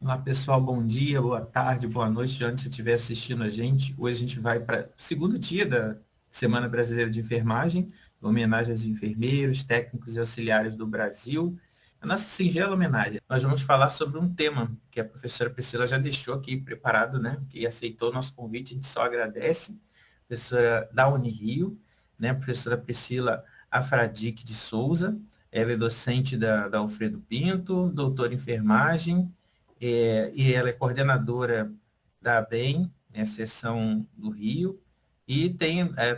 Olá, pessoal, bom dia, boa tarde, boa noite, de onde você estiver assistindo a gente. Hoje a gente vai para o segundo dia da Semana Brasileira de Enfermagem, em homenagem aos enfermeiros, técnicos e auxiliares do Brasil. A nossa singela homenagem. Nós vamos falar sobre um tema que a professora Priscila já deixou aqui preparado, né? Que aceitou o nosso convite, a gente só agradece. Professora da Unirio, né? Professora Priscila Afradique de Souza. Ela é docente da Alfredo Pinto, doutora em enfermagem, e ela é coordenadora da ABEM, né, seção do Rio, e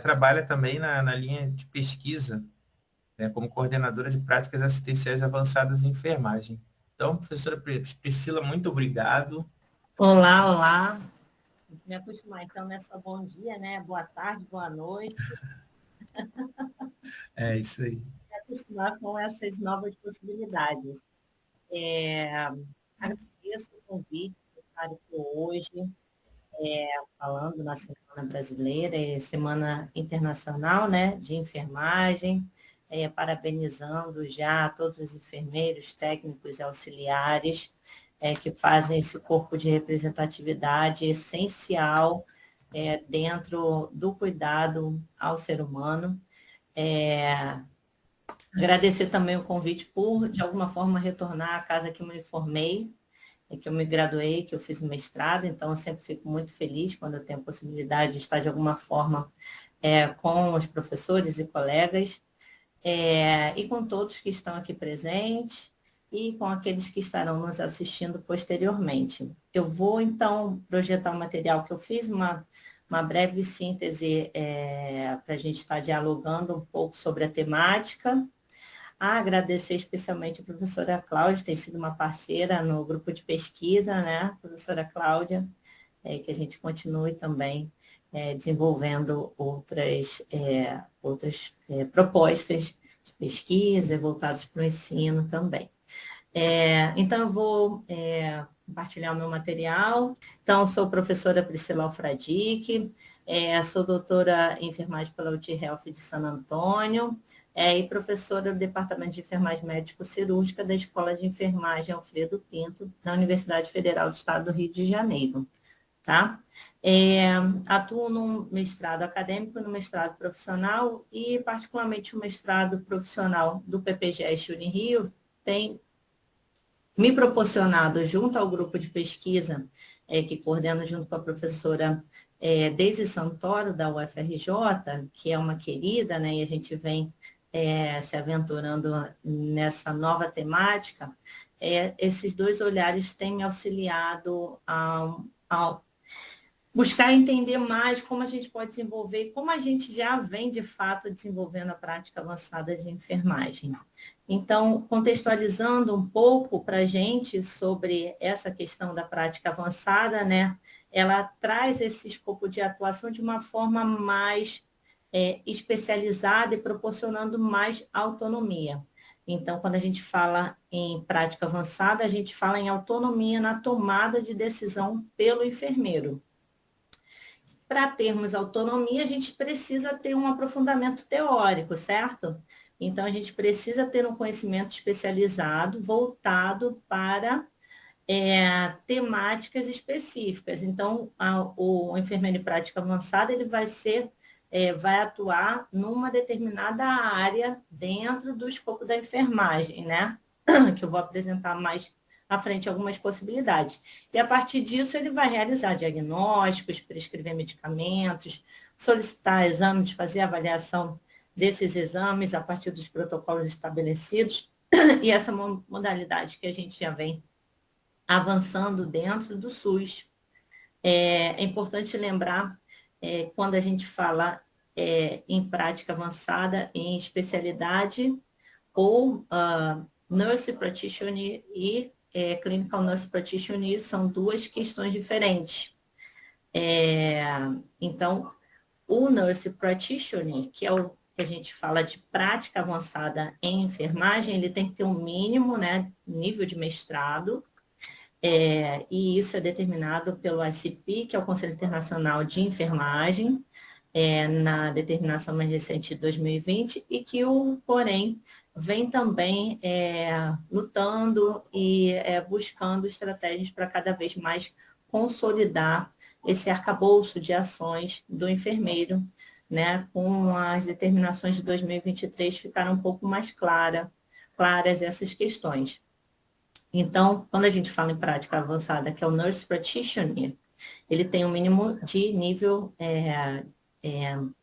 trabalha também na linha de pesquisa, né, como coordenadora de práticas assistenciais avançadas em enfermagem. Então, professora Priscila, muito obrigado. Olá, olá. Me acostumar, então, não é só bom dia, né? Boa tarde, boa noite. É isso aí. Me acostumar com essas novas possibilidades. Agradeço o convite por estar aqui hoje, falando na Semana Brasileira, Semana Internacional, né, de Enfermagem, parabenizando já todos os enfermeiros, técnicos e auxiliares que fazem esse corpo de representatividade essencial dentro do cuidado ao ser humano. Agradecer também o convite por, de alguma forma, retornar à casa que eu me formei, que eu me graduei, que eu fiz o mestrado, então eu sempre fico muito feliz quando eu tenho a possibilidade de estar, de alguma forma, com os professores e colegas, e com todos que estão aqui presentes, e com aqueles que estarão nos assistindo posteriormente. Eu vou, então, projetar o material que eu fiz, uma breve síntese para a gente estar dialogando um pouco sobre a temática. Agradecer especialmente a professora Cláudia, tem sido uma parceira no grupo de pesquisa, né, professora Cláudia, que a gente continue também desenvolvendo outras propostas de pesquisa voltadas para o ensino também. Então, eu vou compartilhar o meu material. Então, sou professora Priscila Alfradique, sou doutora em enfermagem pela UT Health de San Antônio, e professora do Departamento de Enfermagem Médico-Cirúrgica da Escola de Enfermagem Alfredo Pinto, na Universidade Federal do Estado do Rio de Janeiro. Tá? Atuo no mestrado acadêmico, no mestrado profissional e, particularmente, o mestrado profissional do PPGS Unirio tem me proporcionado, junto ao grupo de pesquisa, que coordeno junto com a professora Deise Santoro, da UFRJ, que é uma querida, né, e a gente vem se aventurando nessa nova temática, esses dois olhares têm me auxiliado a buscar entender mais como a gente pode desenvolver, como a gente já vem, de fato, desenvolvendo a prática avançada de enfermagem. Então, contextualizando um pouco para a gente sobre essa questão da prática avançada, né, ela traz esse escopo de atuação de uma forma mais especializada e proporcionando mais autonomia. Então, quando a gente fala em prática avançada, a gente fala em autonomia na tomada de decisão pelo enfermeiro. Para termos autonomia, a gente precisa ter um aprofundamento teórico, certo? Então, a gente precisa ter um conhecimento especializado, voltado para temáticas específicas. Então, o enfermeiro em prática avançada, ele vai atuar numa determinada área dentro do escopo da enfermagem, né? Que eu vou apresentar mais à frente algumas possibilidades. E, a partir disso, ele vai realizar diagnósticos, prescrever medicamentos, solicitar exames, fazer avaliação desses exames a partir dos protocolos estabelecidos, e essa modalidade que a gente já vem avançando dentro do SUS. É importante lembrar, quando a gente fala em prática avançada, em especialidade, ou nurse practitioner e clinical nurse practitioner são duas questões diferentes. Então, o nurse practitioner, que é o que a gente fala de prática avançada em enfermagem, ele tem que ter um mínimo, né, nível de mestrado, e isso é determinado pelo ICP, que é o Conselho Internacional de Enfermagem, na determinação mais recente de 2020 e que o Corém vem também lutando e buscando estratégias para cada vez mais consolidar esse arcabouço de ações do enfermeiro, né, com as determinações de 2023 ficaram um pouco mais claras essas questões. Então, quando a gente fala em prática avançada, que é o Nurse Practitioner, ele tem um mínimo de nível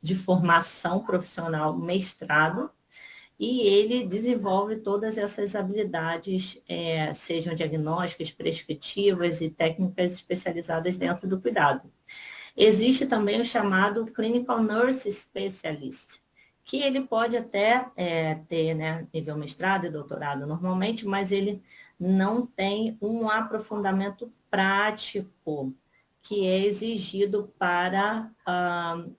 de formação profissional mestrado, e ele desenvolve todas essas habilidades, sejam diagnósticas, prescritivas e técnicas especializadas dentro do cuidado. Existe também o chamado Clinical Nurse Specialist, que ele pode até ter, né, nível mestrado e doutorado normalmente, mas ele não tem um aprofundamento prático que é exigido para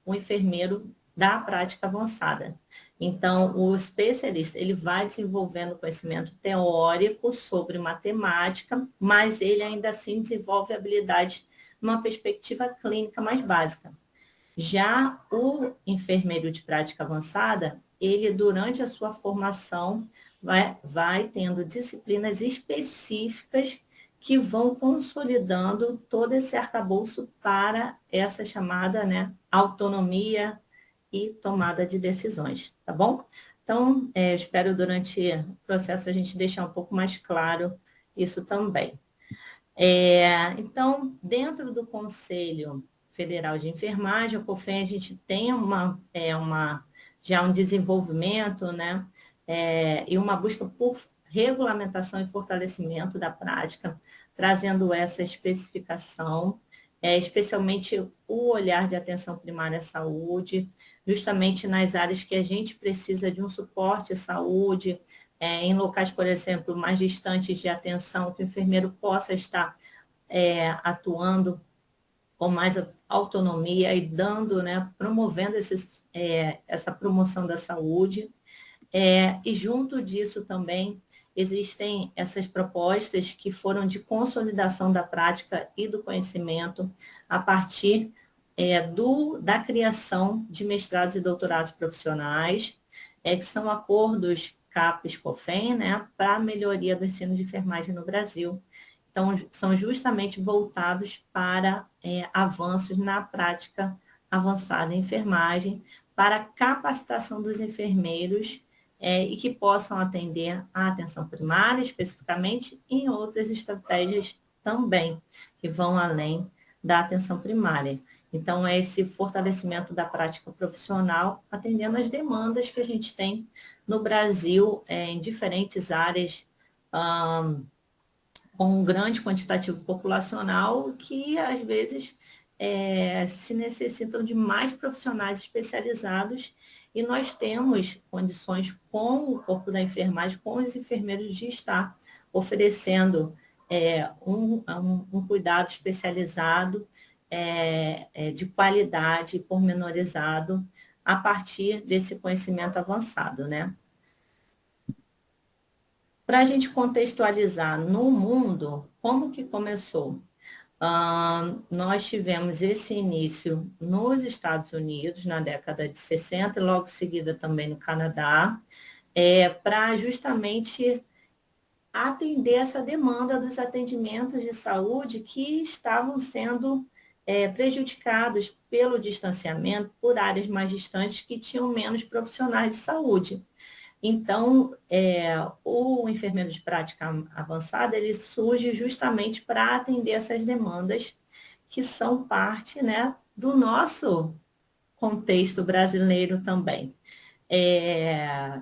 o enfermeiro da prática avançada. Então, o especialista, ele vai desenvolvendo conhecimento teórico sobre matemática, mas ele ainda assim desenvolve habilidades numa perspectiva clínica mais básica. Já o enfermeiro de prática avançada, ele, durante a sua formação, vai tendo disciplinas específicas que vão consolidando todo esse arcabouço para essa chamada, né, autonomia e tomada de decisões, tá bom? Então, espero durante o processo a gente deixar um pouco mais claro isso também. Então, dentro do Conselho Federal de Enfermagem, o COFEN, a gente tem já um desenvolvimento, né, e uma busca por regulamentação e fortalecimento da prática, trazendo essa especificação, especialmente o olhar de atenção primária à saúde, justamente nas áreas que a gente precisa de um suporte à saúde, em locais, por exemplo, mais distantes de atenção, que o enfermeiro possa estar atuando com mais autonomia e dando, né, promovendo essa promoção da saúde. E junto disso também existem essas propostas que foram de consolidação da prática e do conhecimento a partir da criação de mestrados e doutorados profissionais, que são acordos CAPES-COFEN, né, para a melhoria do ensino de enfermagem no Brasil. Então, são justamente voltados para avanços na prática avançada em enfermagem, para a capacitação dos enfermeiros e que possam atender a atenção primária, especificamente, em outras estratégias também, que vão além da atenção primária. Então, é esse fortalecimento da prática profissional, atendendo às demandas que a gente tem no Brasil, em diferentes áreas, com um grande quantitativo populacional, que, às vezes, se necessitam de mais profissionais especializados, e nós temos condições com o corpo da enfermagem, com os enfermeiros, de estar oferecendo um cuidado especializado, de qualidade, pormenorizado, a partir desse conhecimento avançado, né? Para a gente contextualizar no mundo, como que começou? Nós tivemos esse início nos Estados Unidos, na década de 60, e logo em seguida também no Canadá, para justamente atender essa demanda dos atendimentos de saúde que estavam sendo prejudicados pelo distanciamento, por áreas mais distantes que tinham menos profissionais de saúde. Então, o enfermeiro de prática avançada, ele surge justamente para atender essas demandas que são parte, né, do nosso contexto brasileiro também,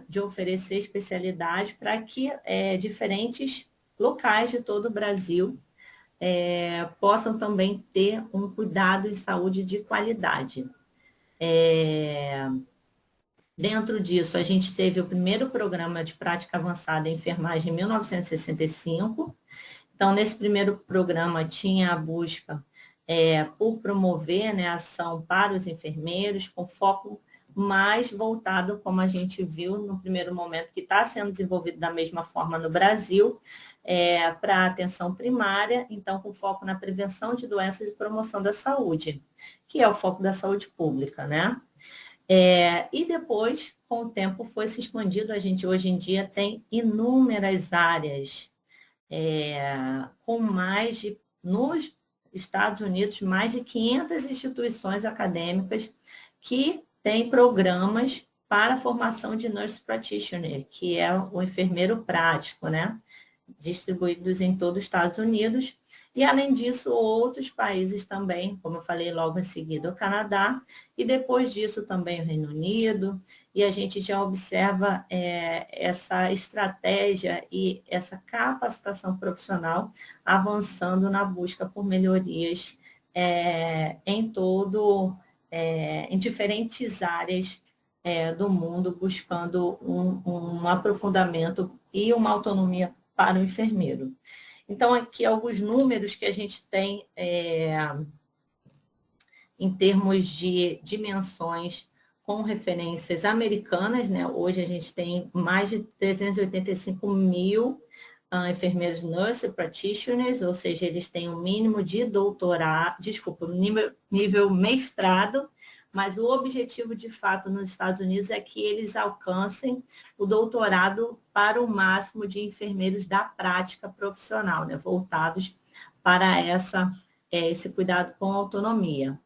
de oferecer especialidade para que diferentes locais de todo o Brasil possam também ter um cuidado em saúde de qualidade. Dentro disso, a gente teve o primeiro programa de prática avançada em enfermagem em 1965. Então, nesse primeiro programa, tinha a busca por promover, né, ação para os enfermeiros, com foco mais voltado, como a gente viu no primeiro momento, que está sendo desenvolvido da mesma forma no Brasil, para a atenção primária, então com foco na prevenção de doenças e promoção da saúde, que é o foco da saúde pública, né? E depois, com o tempo, foi se expandindo. A gente hoje em dia tem inúmeras áreas, com mais de, nos Estados Unidos, mais de 500 instituições acadêmicas que têm programas para a formação de nurse practitioner, que é o enfermeiro prático, né? Distribuídos em todo os Estados Unidos. E, além disso, outros países também, como eu falei logo em seguida, o Canadá, e depois disso também o Reino Unido, e a gente já observa essa estratégia e essa capacitação profissional avançando na busca por melhorias em em diferentes áreas do mundo, buscando um aprofundamento e uma autonomia para o enfermeiro. Então, aqui alguns números que a gente tem em termos de dimensões com referências americanas, né? Hoje a gente tem mais de 385 mil enfermeiros nurse practitioners, ou seja, eles têm um mínimo de doutorado, nível mestrado, mas o objetivo, de fato, nos Estados Unidos é que eles alcancem o doutorado para o máximo de enfermeiros da prática profissional, né, voltados para esse cuidado com autonomia.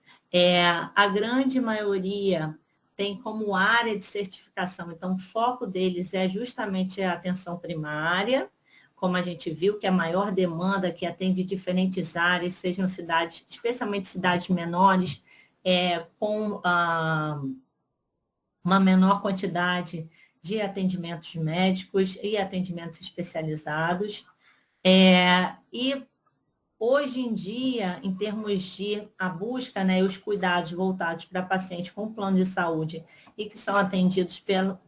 A grande maioria tem como área de certificação, então o foco deles é justamente a atenção primária, como a gente viu, que é a maior demanda, que atende diferentes áreas, sejam cidades, especialmente cidades menores, com uma menor quantidade de atendimentos médicos e atendimentos especializados. E hoje em dia, em termos de a busca, né, os cuidados voltados para pacientes com plano de saúde e que são atendidos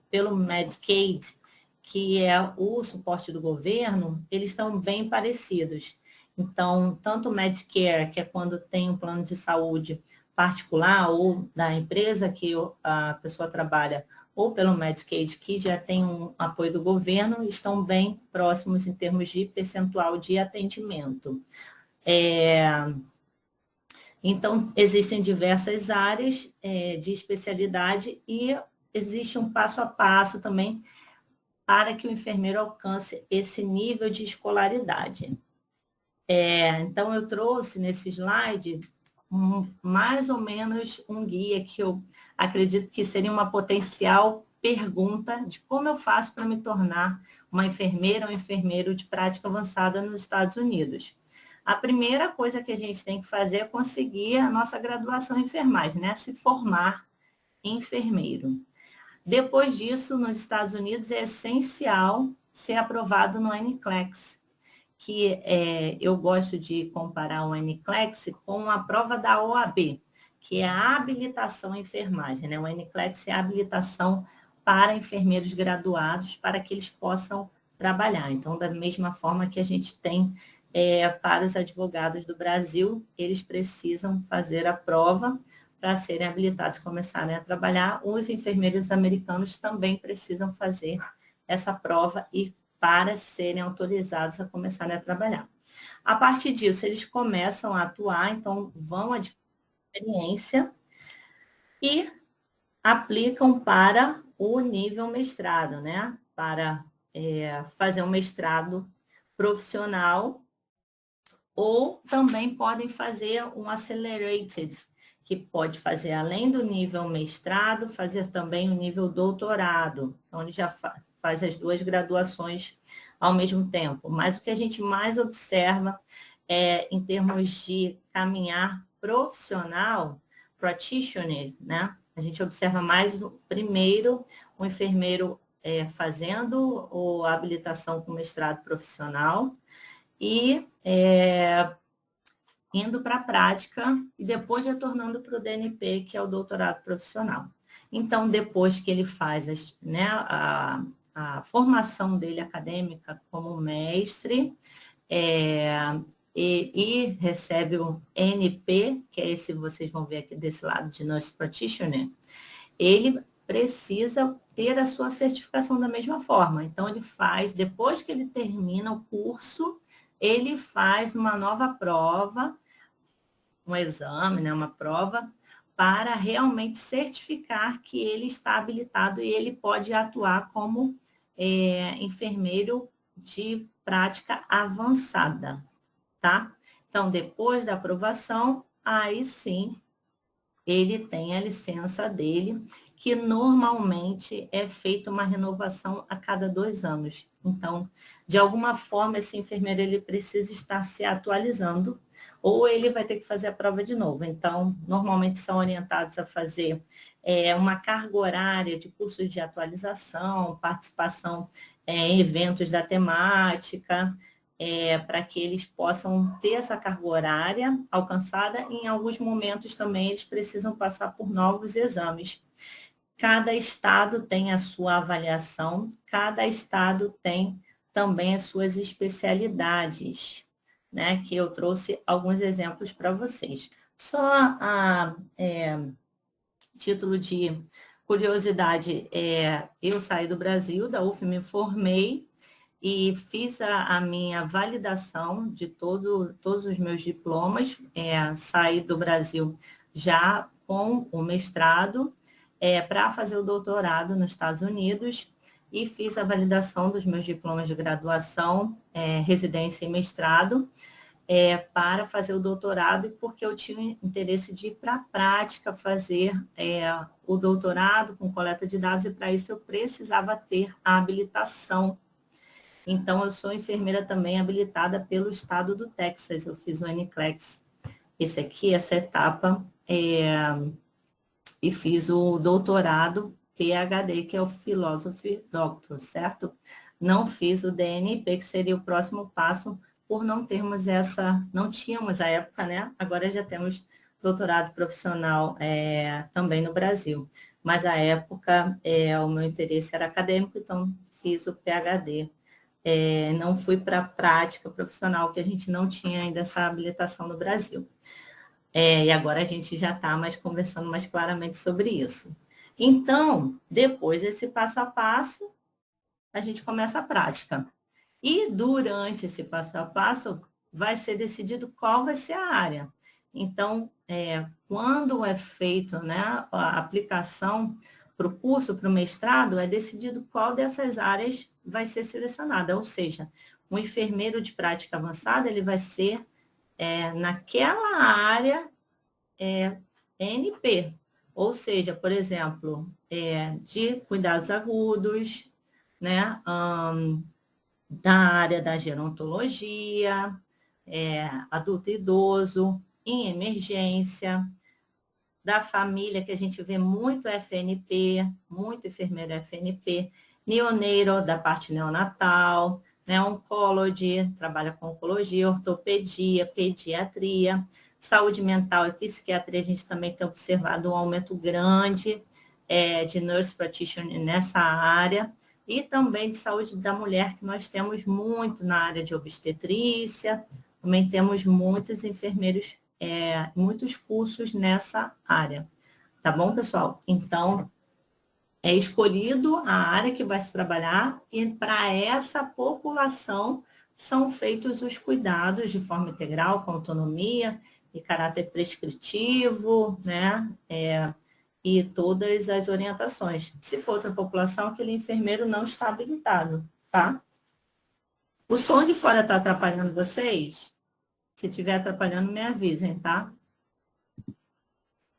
pelo Medicaid, que é o suporte do governo, eles estão bem parecidos. Então, tanto o Medicare, que é quando tem um plano de saúde particular ou da empresa que a pessoa trabalha, ou pelo Medicaid, que já tem um apoio do governo, estão bem próximos em termos de percentual de atendimento. Então, existem diversas áreas de especialidade e existe um passo a passo também para que o enfermeiro alcance esse nível de escolaridade. Então, eu trouxe nesse slide mais ou menos um guia que eu acredito que seria uma potencial pergunta de como eu faço para me tornar uma enfermeira ou enfermeiro de prática avançada nos Estados Unidos. A primeira coisa que a gente tem que fazer é conseguir a nossa graduação em enfermagem, né? Se formar em enfermeiro. Depois disso, nos Estados Unidos, é essencial ser aprovado no NCLEX, que eu gosto de comparar o NCLEX com a prova da OAB, que é a habilitação em enfermagem, né? O NCLEX é a habilitação para enfermeiros graduados, para que eles possam trabalhar. Então, da mesma forma que a gente tem para os advogados do Brasil, eles precisam fazer a prova para serem habilitados e começarem a trabalhar. Os enfermeiros americanos também precisam fazer essa prova e para serem autorizados a começarem a trabalhar. A partir disso, eles começam a atuar, então vão adquirir experiência e aplicam para o nível mestrado, né? Para fazer um mestrado profissional, ou também podem fazer um accelerated, que pode fazer além do nível mestrado, fazer também o nível doutorado, onde já faz as duas graduações ao mesmo tempo. Mas o que a gente mais observa em termos de caminhar profissional, practitioner, né? A gente observa mais, primeiro, o enfermeiro fazendo a habilitação com mestrado profissional e indo para a prática e depois retornando para o DNP, que é o doutorado profissional. Então, depois que ele faz a formação dele acadêmica como mestre e recebe o NP, que é esse que vocês vão ver aqui desse lado de Nurse Practitioner, ele precisa ter a sua certificação da mesma forma. Então, ele faz, depois que ele termina o curso, ele faz uma nova prova, um exame, né, uma prova, para realmente certificar que ele está habilitado e ele pode atuar como enfermeiro de prática avançada, tá? Então, depois da aprovação, aí sim, ele tem a licença dele, que normalmente é feita uma renovação a cada 2 anos. Então, de alguma forma, esse enfermeiro ele precisa estar se atualizando, ou ele vai ter que fazer a prova de novo. Então, normalmente são orientados a fazer uma carga horária de cursos de atualização, participação em eventos da temática, para que eles possam ter essa carga horária alcançada. Em alguns momentos também eles precisam passar por novos exames. Cada estado tem a sua avaliação, cada estado tem também as suas especialidades, né? Que eu trouxe alguns exemplos para vocês. Só a título de curiosidade, eu saí do Brasil, da UF, me formei, e fiz a minha validação de todos os meus diplomas, saí do Brasil já com o mestrado, para fazer o doutorado nos Estados Unidos, e fiz a validação dos meus diplomas de graduação, residência e mestrado, para fazer o doutorado, porque eu tinha interesse de ir para a prática, fazer o doutorado com coleta de dados, e para isso eu precisava ter a habilitação. Então, eu sou enfermeira também habilitada pelo estado do Texas. Eu fiz o NCLEX, essa etapa, e fiz o doutorado PhD, que é o Philosophy Doctor, certo? Não fiz o DNP, que seria o próximo passo, por não termos não tínhamos à época, né? Agora já temos doutorado profissional também no Brasil. Mas à época, o meu interesse era acadêmico, então fiz o PhD. Não fui para a prática profissional, que a gente não tinha ainda essa habilitação no Brasil. E agora a gente já está conversando mais claramente sobre isso. Então, depois desse passo a passo, a gente começa a prática. E durante esse passo a passo, vai ser decidido qual vai ser a área. Então, quando é feito, né, a aplicação para o curso, para o mestrado, é decidido qual dessas áreas vai ser selecionada. Ou seja, um enfermeiro de prática avançada, ele vai ser naquela área NP. Ou seja, por exemplo, de cuidados agudos, né, da área da gerontologia, adulto e idoso, em emergência, da família, que a gente vê muito FNP, muito enfermeiro FNP, neoneiro, da parte neonatal, né, oncologia, trabalha com oncologia, ortopedia, pediatria, saúde mental e psiquiatria, a gente também tem observado um aumento grande de nurse practitioner nessa área, e também de saúde da mulher, que nós temos muito na área de obstetrícia, também temos muitos enfermeiros, muitos cursos nessa área. Tá bom, pessoal? Então, é escolhido a área que vai se trabalhar, e para essa população são feitos os cuidados de forma integral, com autonomia e caráter prescritivo, né? E todas as orientações. Se for outra população, aquele enfermeiro não está habilitado, tá? O som de fora está atrapalhando vocês? Se estiver atrapalhando, me avisem, tá?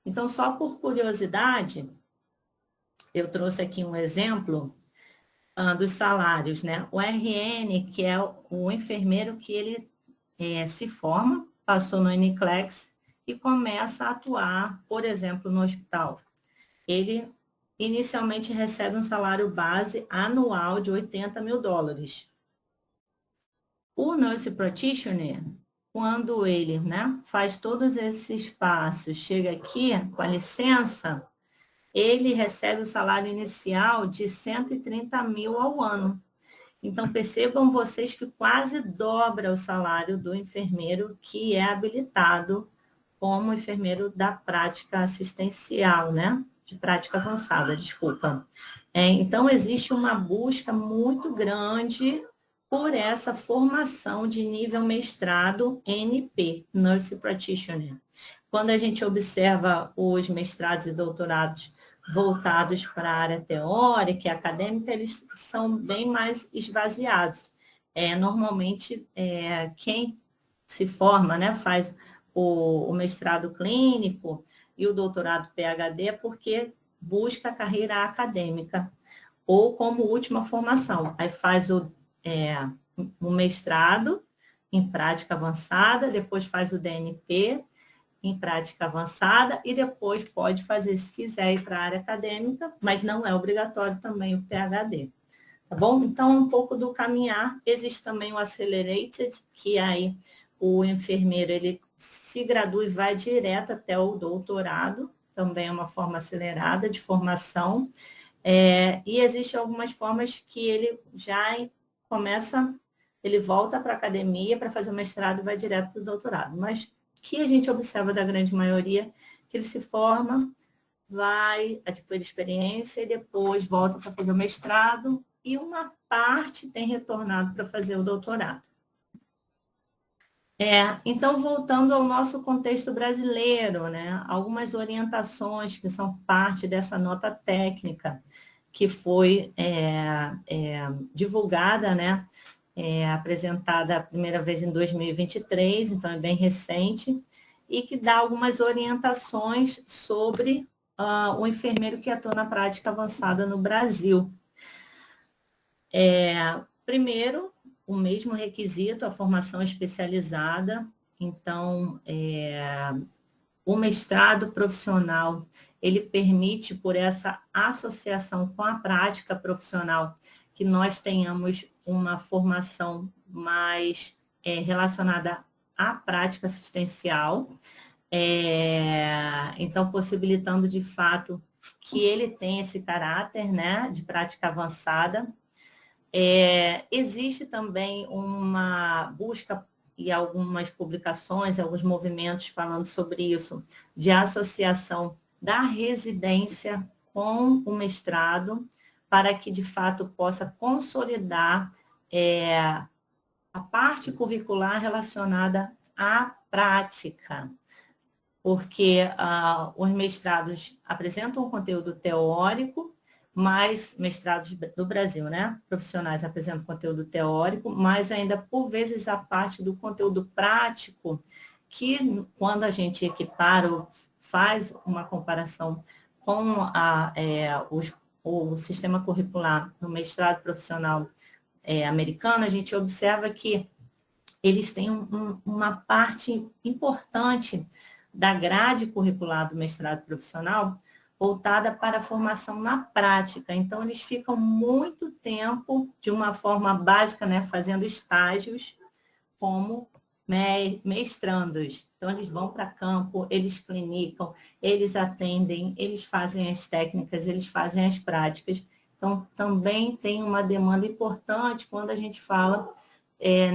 Então, só por curiosidade, eu trouxe aqui um exemplo dos salários, né? O RN, que é o enfermeiro que ele se forma, passou no NCLEX e começa a atuar, por exemplo, no hospital. Ele inicialmente recebe um salário base anual de $80 mil. O nurse practitioner, quando ele, né, faz todos esses passos, chega aqui com a licença, ele recebe o salário inicial de 130 mil ao ano. Então, percebam vocês que quase dobra o salário do enfermeiro que é habilitado como enfermeiro da prática assistencial, né? de prática avançada, desculpa. Então, existe uma busca muito grande por essa formação de nível mestrado NP, Nurse Practitioner. Quando a gente observa os mestrados e doutorados voltados para a área teórica e acadêmica, eles são bem mais esvaziados. Normalmente, quem se forma, né, faz o mestrado clínico e o doutorado PhD porque busca a carreira acadêmica ou como última formação. Aí faz o mestrado em prática avançada, depois faz o DNP em prática avançada e depois pode fazer, se quiser, ir para a área acadêmica, mas não é obrigatório também o PhD. Tá bom? Então, um pouco do caminhar. Existe também o Accelerated, que aí o enfermeiro, ele se gradua e vai direto até o doutorado, também é uma forma acelerada de formação. E existem algumas formas que ele já começa, ele volta para a academia para fazer o mestrado e vai direto para o doutorado. Mas que a gente observa da grande maioria, que ele se forma, vai adquirir experiência e depois volta para fazer o mestrado e uma parte tem retornado para fazer o doutorado. Então, voltando ao nosso contexto brasileiro, né, algumas orientações que são parte dessa nota técnica que foi divulgada, né, apresentada a primeira vez em 2023, então é bem recente, e que dá algumas orientações sobre o enfermeiro que atua na prática avançada no Brasil. Primeiro, o mesmo requisito, a formação especializada. Então, o mestrado profissional, ele permite, por essa associação com a prática profissional, que nós tenhamos uma formação mais relacionada à prática assistencial, então, possibilitando, de fato, que ele tenha esse caráter, né, de prática avançada. Existe também uma busca e algumas publicações, alguns movimentos falando sobre isso, de associação da residência com o mestrado, para que, de fato, possa consolidar a parte curricular relacionada à prática, porque os mestrados apresentam um conteúdo teórico, mas mestrados do Brasil, né? Profissionais apresentam conteúdo teórico, mas ainda, por vezes, a parte do conteúdo prático, que quando a gente equipara ou faz uma comparação com o sistema curricular no mestrado profissional americano, a gente observa que eles têm uma parte importante da grade curricular do mestrado profissional voltada para a formação na prática. Então, eles ficam muito tempo, de uma forma básica, né, fazendo estágios como mestrandos. Então, eles vão para campo, eles clinicam, eles atendem, eles fazem as técnicas, eles fazem as práticas. Então, também tem uma demanda importante quando a gente fala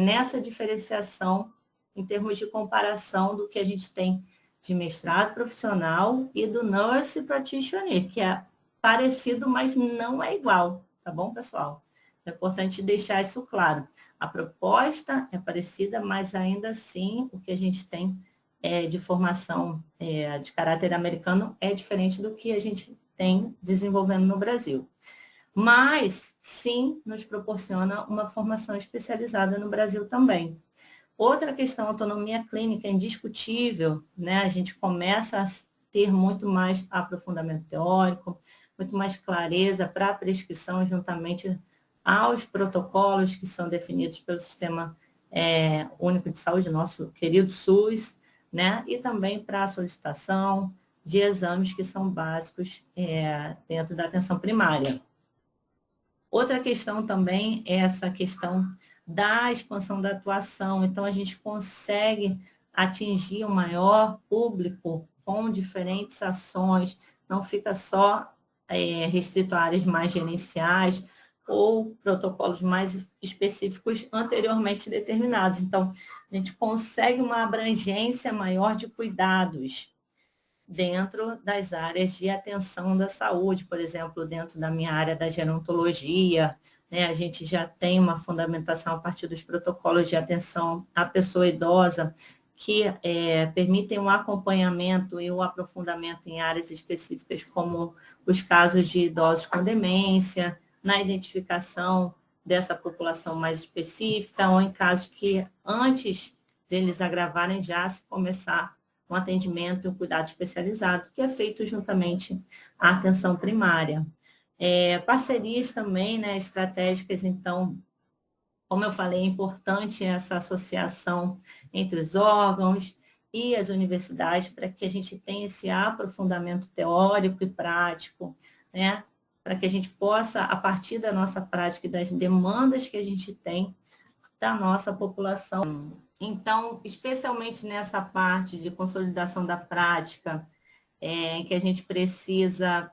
nessa diferenciação em termos de comparação do que a gente tem de mestrado profissional e do Nurse Practitioner, que é parecido, mas não é igual, tá bom, pessoal? É importante deixar isso claro. A proposta é parecida, mas ainda assim o que a gente tem de formação de caráter americano é diferente do que a gente tem desenvolvendo no Brasil. Mas, sim, nos proporciona uma formação especializada no Brasil também. Outra questão, autonomia clínica é indiscutível, né? A gente começa a ter muito mais aprofundamento teórico, muito mais clareza para a prescrição, juntamente aos protocolos que são definidos pelo Sistema Único de Saúde, nosso querido SUS, né? E também para a solicitação de exames que são básicos dentro da atenção primária. Outra questão também é essa questão da expansão da atuação. Então, a gente consegue atingir um maior público com diferentes ações, não fica só restrito a áreas mais gerenciais ou protocolos mais específicos anteriormente determinados. Então, a gente consegue uma abrangência maior de cuidados. dentro das áreas de atenção da saúde, por exemplo, dentro da minha área da gerontologia, né, a gente já tem uma fundamentação a partir dos protocolos de atenção à pessoa idosa, que permitem um acompanhamento e o aprofundamento em áreas específicas, como os casos de idosos com demência, na identificação dessa população mais específica, ou em casos que, antes deles agravarem, já se começar um atendimento e um cuidado especializado, que é feito juntamente à atenção primária. Parcerias também, né, estratégicas, então, como eu falei, é importante essa associação entre os órgãos e as universidades para que a gente tenha esse aprofundamento teórico e prático, né, para que a gente possa, a partir da nossa prática e das demandas que a gente tem da nossa população. Então, especialmente nessa parte de consolidação da prática, que a gente precisa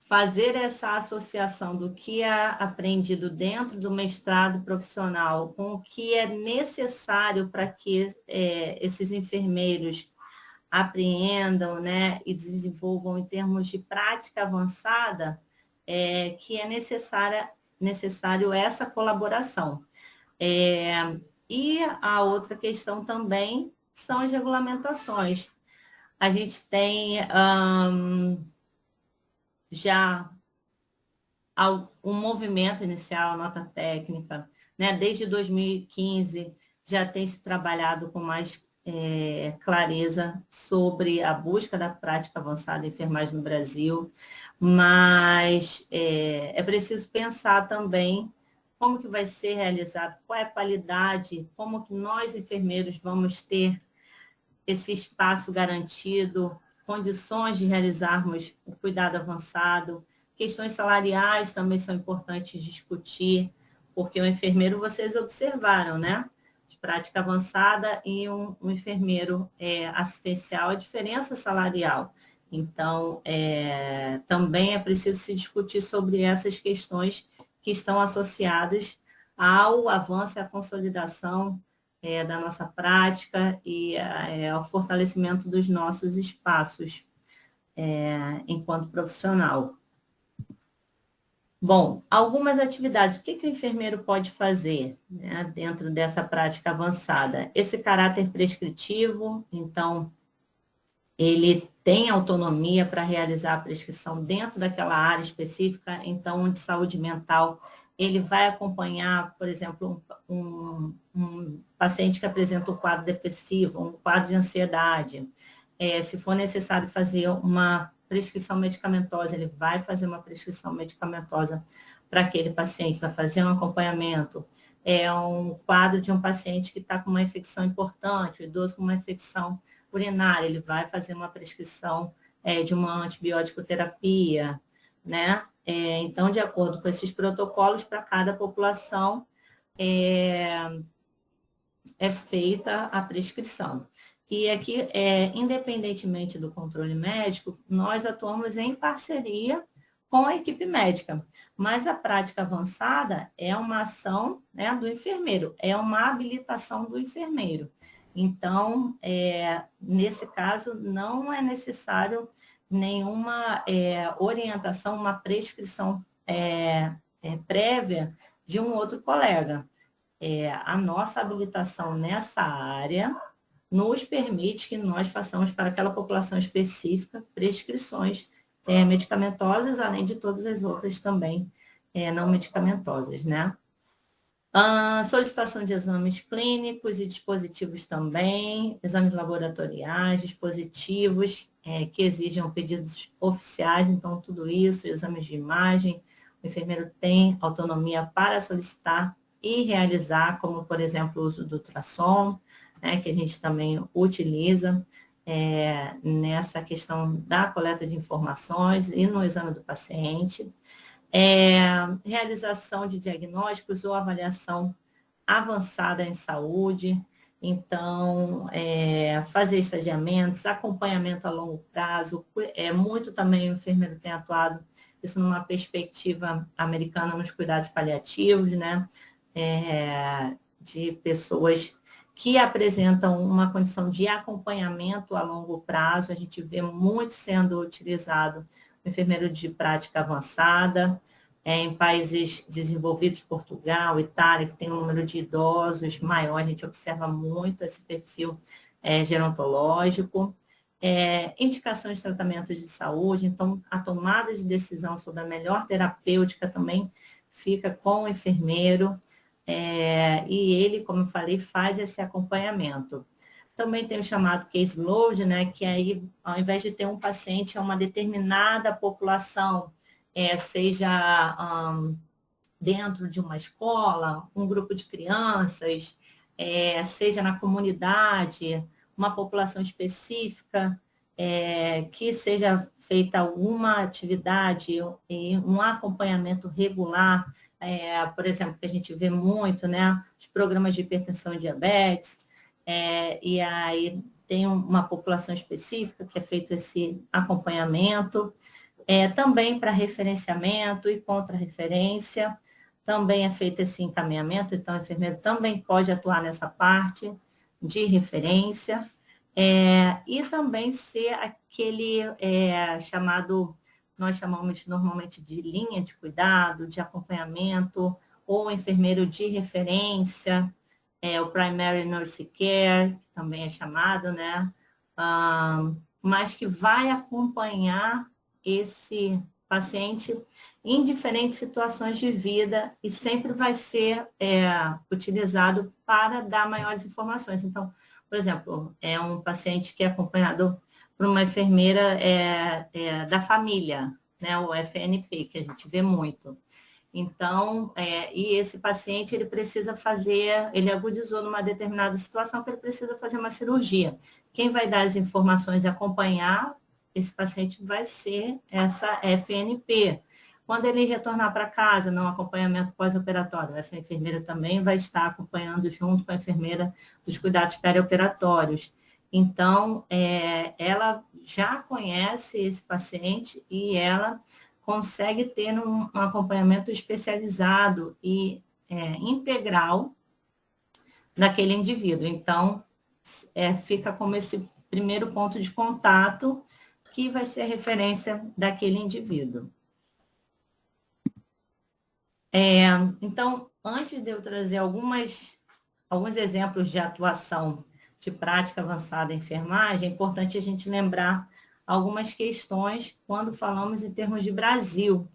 fazer essa associação do que é aprendido dentro do mestrado profissional com o que é necessário para que esses enfermeiros apreendam, né, e desenvolvam em termos de prática avançada, que é necessário essa colaboração. E a outra questão também são as regulamentações. A gente tem já um movimento inicial, a nota técnica, né? Desde 2015 já tem se trabalhado com mais clareza sobre a busca da prática avançada em enfermagem no Brasil, mas é preciso pensar também como que vai ser realizado, qual é a qualidade, como que nós, enfermeiros, vamos ter esse espaço garantido, condições de realizarmos o cuidado avançado. Questões salariais também são importantes discutir, porque o enfermeiro, vocês observaram, né? De prática avançada e um enfermeiro assistencial, a diferença salarial. Então, também é preciso se discutir sobre essas questões que estão associadas ao avanço e à consolidação da nossa prática e ao fortalecimento dos nossos espaços enquanto profissional. Bom, algumas atividades. O que o enfermeiro pode fazer, né, dentro dessa prática avançada? Esse caráter prescritivo, então, ele tem autonomia para realizar a prescrição dentro daquela área específica, então, de saúde mental, ele vai acompanhar, por exemplo, um paciente que apresenta um quadro depressivo, um quadro de ansiedade. Se for necessário fazer uma prescrição medicamentosa, ele vai fazer uma prescrição medicamentosa para aquele paciente, vai fazer um acompanhamento. Um quadro de um paciente que está com uma infecção importante, o idoso com uma infecção urinária, ele vai fazer uma prescrição de uma antibiótico terapia, né? Então, de acordo com esses protocolos, para cada população é feita a prescrição. E aqui, independentemente do controle médico, nós atuamos em parceria com a equipe médica. Mas a prática avançada é uma ação, né, do enfermeiro, é uma habilitação do enfermeiro. Então, nesse caso, não é necessário nenhuma orientação, uma prescrição prévia de um outro colega. A nossa habilitação nessa área nos permite que nós façamos para aquela população específica prescrições medicamentosas, além de todas as outras também não medicamentosas, né? Solicitação de exames clínicos e dispositivos também, exames laboratoriais, dispositivos que exijam pedidos oficiais, então tudo isso, exames de imagem, o enfermeiro tem autonomia para solicitar e realizar, como, por exemplo, o uso do ultrassom, né, que a gente também utiliza nessa questão da coleta de informações e no exame do paciente. Realização de diagnósticos ou avaliação avançada em saúde, então, fazer estagiamentos, acompanhamento a longo prazo, muito também o enfermeiro tem atuado isso numa perspectiva americana nos cuidados paliativos, né, de pessoas que apresentam uma condição de acompanhamento a longo prazo. A gente vê muito sendo utilizado o enfermeiro de prática avançada, em países desenvolvidos, Portugal, Itália, que tem um número de idosos maior, a gente observa muito esse perfil gerontológico. Indicação de tratamentos de saúde, então a tomada de decisão sobre a melhor terapêutica também fica com o enfermeiro, e ele, como eu falei, faz esse acompanhamento. Também tem o chamado case load, né, que aí, ao invés de ter um paciente a uma determinada população, seja dentro de uma escola, um grupo de crianças, seja na comunidade, uma população específica, que seja feita alguma atividade e um acompanhamento regular, por exemplo, que a gente vê muito, né, os programas de hipertensão e diabetes, e aí tem uma população específica que é feito esse acompanhamento, também para referenciamento e contra-referência, também é feito esse encaminhamento, então o enfermeiro também pode atuar nessa parte de referência, e também ser aquele chamado, nós chamamos normalmente de linha de cuidado, de acompanhamento, ou enfermeiro de referência, o primary nurse care, que também é chamado, né? Mas que vai acompanhar esse paciente em diferentes situações de vida e sempre vai ser utilizado para dar maiores informações. Então, por exemplo, é um paciente que é acompanhado por uma enfermeira da família, né, o FNP, que a gente vê muito. Então, e esse paciente, ele precisa fazer, ele agudizou numa determinada situação que ele precisa fazer uma cirurgia. Quem vai dar as informações e acompanhar esse paciente vai ser essa FNP. Quando ele retornar para casa, no acompanhamento pós-operatório, essa enfermeira também vai estar acompanhando junto com a enfermeira dos cuidados perioperatórios. Então, ela já conhece esse paciente e ela consegue ter um acompanhamento especializado e integral daquele indivíduo. Então, fica como esse primeiro ponto de contato que vai ser a referência daquele indivíduo. Então, antes de eu trazer alguns exemplos de atuação de prática avançada em enfermagem, é importante a gente lembrar algumas questões quando falamos em termos de Brasil.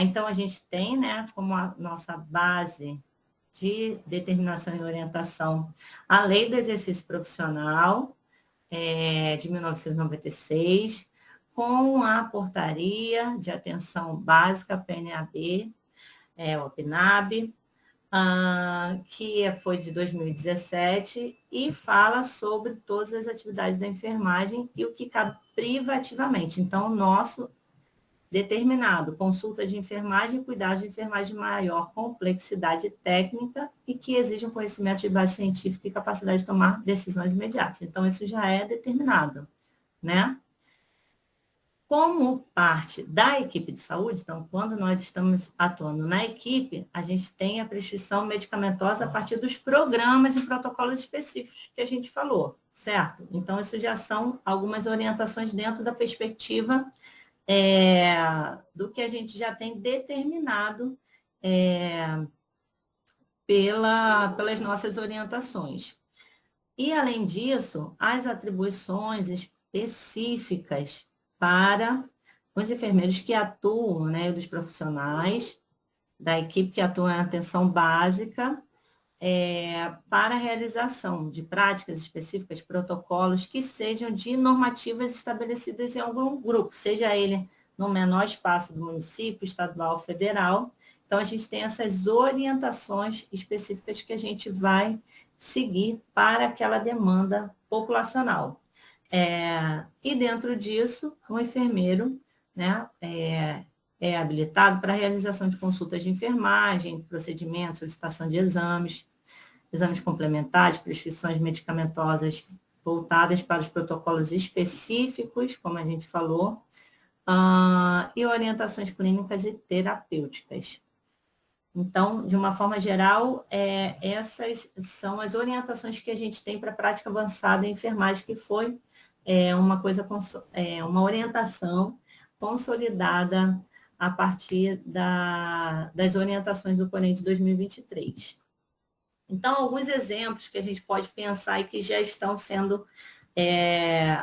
Então, a gente tem, né, como a nossa base de determinação e orientação a Lei do Exercício Profissional, de 1996, com a Portaria de Atenção Básica, PNAB, o PNAB, que foi de 2017, e fala sobre todas as atividades da enfermagem e o que cabe privativamente. Então, o nosso determinado, consulta de enfermagem e cuidados de enfermagem de maior complexidade técnica e que exigem conhecimento de base científica e capacidade de tomar decisões imediatas. Então, isso já é determinado, né? Como parte da equipe de saúde, então, quando nós estamos atuando na equipe, a gente tem a prescrição medicamentosa a partir dos programas e protocolos específicos que a gente falou, certo? Então, isso já são algumas orientações dentro da perspectiva do que a gente já tem determinado pelas nossas orientações. E, além disso, as atribuições específicas para os enfermeiros que atuam, né, dos profissionais da equipe que atuam em atenção básica, para a realização de práticas específicas, protocolos que sejam de normativas estabelecidas em algum grupo, seja ele no menor espaço do município, estadual ou federal. Então, a gente tem essas orientações específicas que a gente vai seguir para aquela demanda populacional. E dentro disso, o enfermeiro, né, é habilitado para a realização de consultas de enfermagem, procedimentos, solicitação de exames complementares, prescrições medicamentosas voltadas para os protocolos específicos, como a gente falou, e orientações clínicas e terapêuticas. Então, de uma forma geral, essas são as orientações que a gente tem para a prática avançada em enfermagem, que foi uma orientação consolidada a partir das orientações do CONEM de 2023. Então, alguns exemplos que a gente pode pensar e que já estão sendo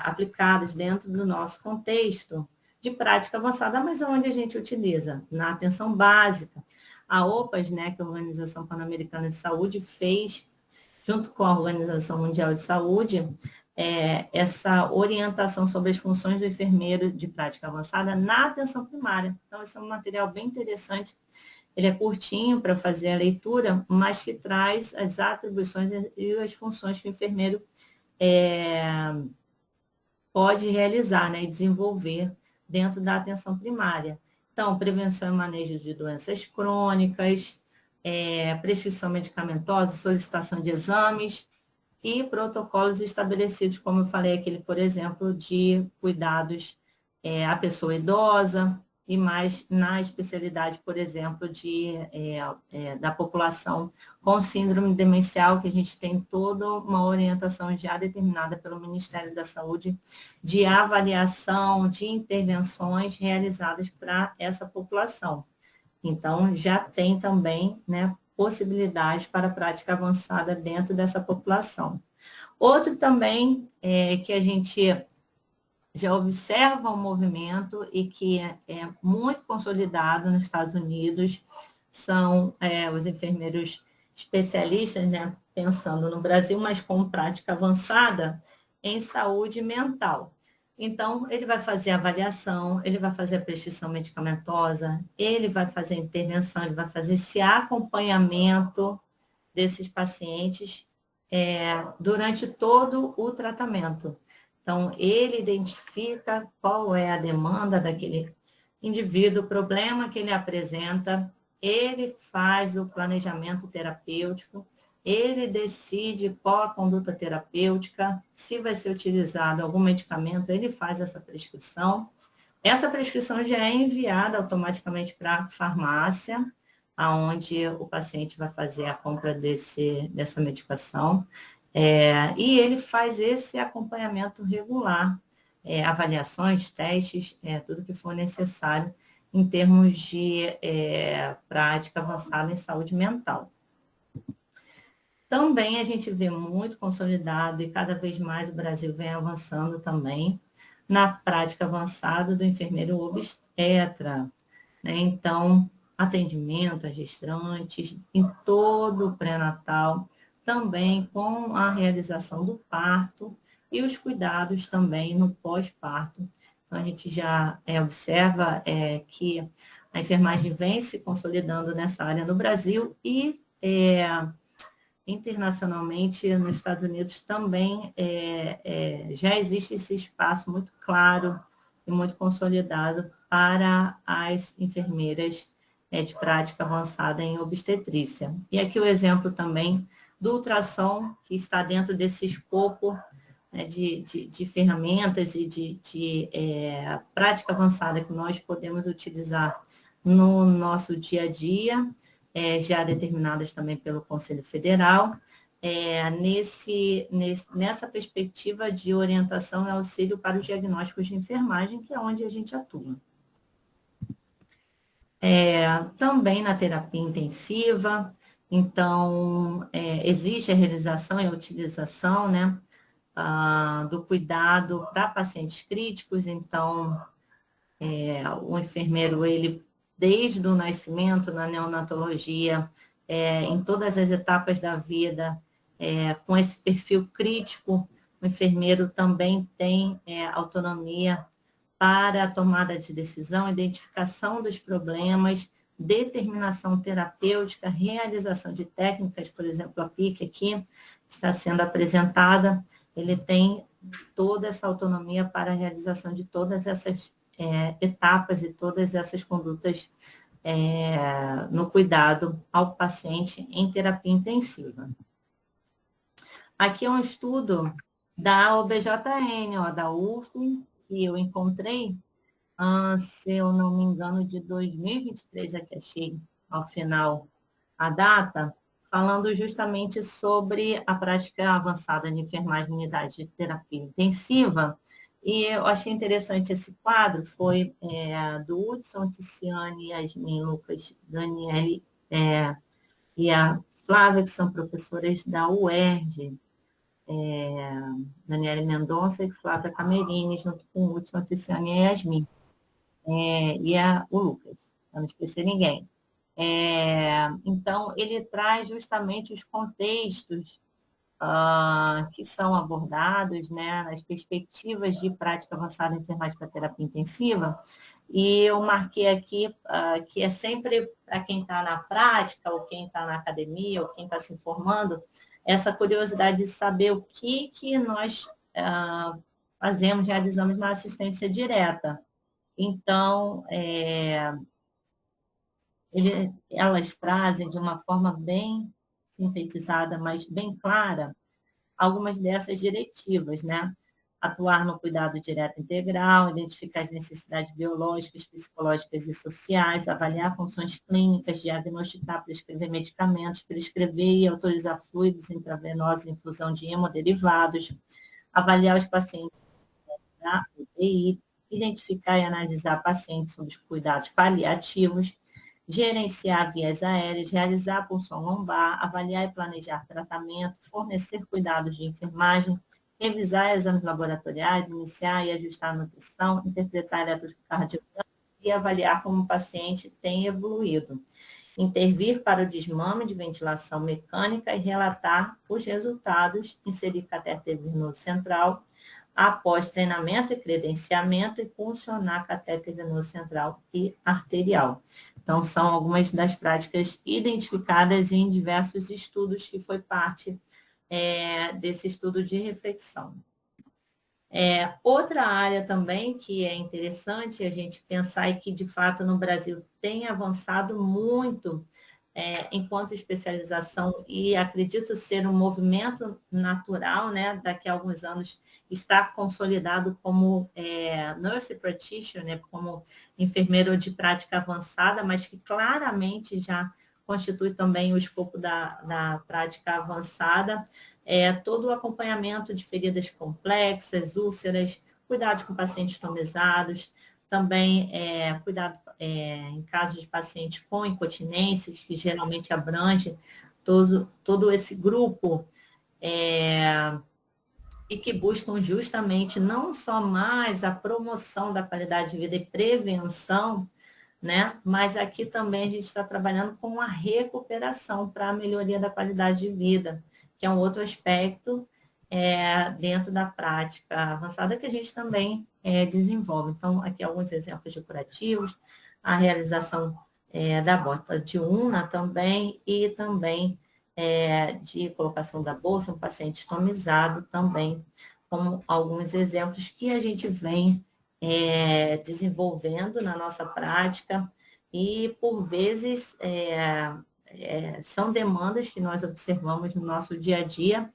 aplicados dentro do nosso contexto de prática avançada, mas onde a gente utiliza na atenção básica. A OPAS, né, que é a Organização Pan-Americana de Saúde, fez, junto com a Organização Mundial de Saúde, essa orientação sobre as funções do enfermeiro de prática avançada na atenção primária. Então, esse é um material bem interessante. Ele é curtinho para fazer a leitura, mas que traz as atribuições e as funções que o enfermeiro pode realizar, né, e desenvolver dentro da atenção primária. Então, prevenção e manejo de doenças crônicas, prescrição medicamentosa, solicitação de exames e protocolos estabelecidos, como eu falei, aquele, por exemplo, de cuidados à pessoa idosa, e mais na especialidade, por exemplo, da população com síndrome demencial, que a gente tem toda uma orientação já determinada pelo Ministério da Saúde de avaliação, de intervenções realizadas para essa população. Então, já tem também, né, possibilidades para a prática avançada dentro dessa população. Outro também que a gente já observa um movimento e que é muito consolidado nos Estados Unidos, são os enfermeiros especialistas, né, pensando no Brasil, mas com prática avançada em saúde mental. Então, ele vai fazer avaliação, ele vai fazer a prescrição medicamentosa, ele vai fazer intervenção, ele vai fazer esse acompanhamento desses pacientes durante todo o tratamento. Então, ele identifica qual é a demanda daquele indivíduo, o problema que ele apresenta, ele faz o planejamento terapêutico, ele decide qual a conduta terapêutica, se vai ser utilizado algum medicamento, ele faz essa prescrição. Essa prescrição já é enviada automaticamente para a farmácia, aonde o paciente vai fazer a compra dessa medicação. E ele faz esse acompanhamento regular, avaliações, testes, tudo que for necessário em termos de prática avançada em saúde mental. Também a gente vê muito consolidado e cada vez mais o Brasil vem avançando também na prática avançada do enfermeiro obstetra, né? Então, atendimento a gestantes em todo o pré-natal, também com a realização do parto e os cuidados também no pós-parto. Então, a gente já observa que a enfermagem vem se consolidando nessa área no Brasil e internacionalmente, nos Estados Unidos também já existe esse espaço muito claro e muito consolidado para as enfermeiras de prática avançada em obstetrícia. E aqui o exemplo também do ultrassom, que está dentro desse escopo de ferramentas e de prática avançada que nós podemos utilizar no nosso dia a dia, já determinadas também pelo Conselho Federal, nessa perspectiva de orientação e auxílio para os diagnósticos de enfermagem, que é onde a gente atua. Também na terapia intensiva, então, existe a realização e a utilização, né, do cuidado para pacientes críticos, então, o enfermeiro, ele desde o nascimento, na neonatologia, em todas as etapas da vida, com esse perfil crítico, o enfermeiro também tem autonomia para a tomada de decisão, identificação dos problemas, determinação terapêutica, realização de técnicas, por exemplo, a PIC aqui está sendo apresentada, ele tem toda essa autonomia para a realização de todas essas etapas e todas essas condutas no cuidado ao paciente em terapia intensiva. Aqui é um estudo da OBJN, da UFM, que eu encontrei, se eu não me engano, de 2023, aqui achei ao final a data, falando justamente sobre a prática avançada de enfermagem em unidade de terapia intensiva. E eu achei interessante esse quadro, foi do Hudson, Ticiane, Yasmin, Lucas, Daniele e a Flávia, que são professoras da UERJ, Daniele Mendonça e Flávia Camerini, junto com o Hudson, Ticiane e Yasmin. O Lucas, para não esquecer ninguém. Então, ele traz justamente os contextos que são abordados, né, nas perspectivas de prática avançada em enfermagem para terapia intensiva, e eu marquei aqui que é sempre para quem está na prática, ou quem está na academia, ou quem está se formando, essa curiosidade de saber o que nós fazemos, realizamos na assistência direta. Então, elas trazem de uma forma bem sintetizada, mas bem clara, algumas dessas diretivas, né? Atuar no cuidado direto integral, identificar as necessidades biológicas, psicológicas e sociais, avaliar funções clínicas, diagnosticar, prescrever medicamentos, prescrever e autorizar fluidos intravenosos, infusão de hemoderivados, avaliar os pacientes da UTI, identificar e analisar pacientes sob os cuidados paliativos, gerenciar vias aéreas, realizar punção lombar, avaliar e planejar tratamento, fornecer cuidados de enfermagem, revisar exames laboratoriais, iniciar e ajustar a nutrição, interpretar eletrocardiograma e avaliar como o paciente tem evoluído. Intervir para o desmame de ventilação mecânica e relatar os resultados, inserir catéter venoso central, após treinamento e credenciamento, e funcionar catéter venoso central e arterial. Então, são algumas das práticas identificadas em diversos estudos que foi parte desse estudo de reflexão. Outra área também que é interessante a gente pensar e que, de fato, no Brasil tem avançado muito enquanto especialização, e acredito ser um movimento natural, né, daqui a alguns anos, estar consolidado como nurse practitioner, como enfermeiro de prática avançada, mas que claramente já constitui também o escopo da prática avançada, todo o acompanhamento de feridas complexas, úlceras, cuidados com pacientes tomizados, também cuidado em casos de pacientes com incontinências, que geralmente abrange todo esse grupo, e que buscam justamente não só mais a promoção da qualidade de vida e prevenção, né? Mas aqui também a gente está trabalhando com a recuperação para a melhoria da qualidade de vida, que é um outro aspecto dentro da prática avançada que a gente também desenvolve. Então, aqui alguns exemplos de curativos, a realização da bota de UNA também, e também de colocação da bolsa, um paciente estomizado também, como alguns exemplos que a gente vem desenvolvendo na nossa prática, e por vezes são demandas que nós observamos no nosso dia a dia,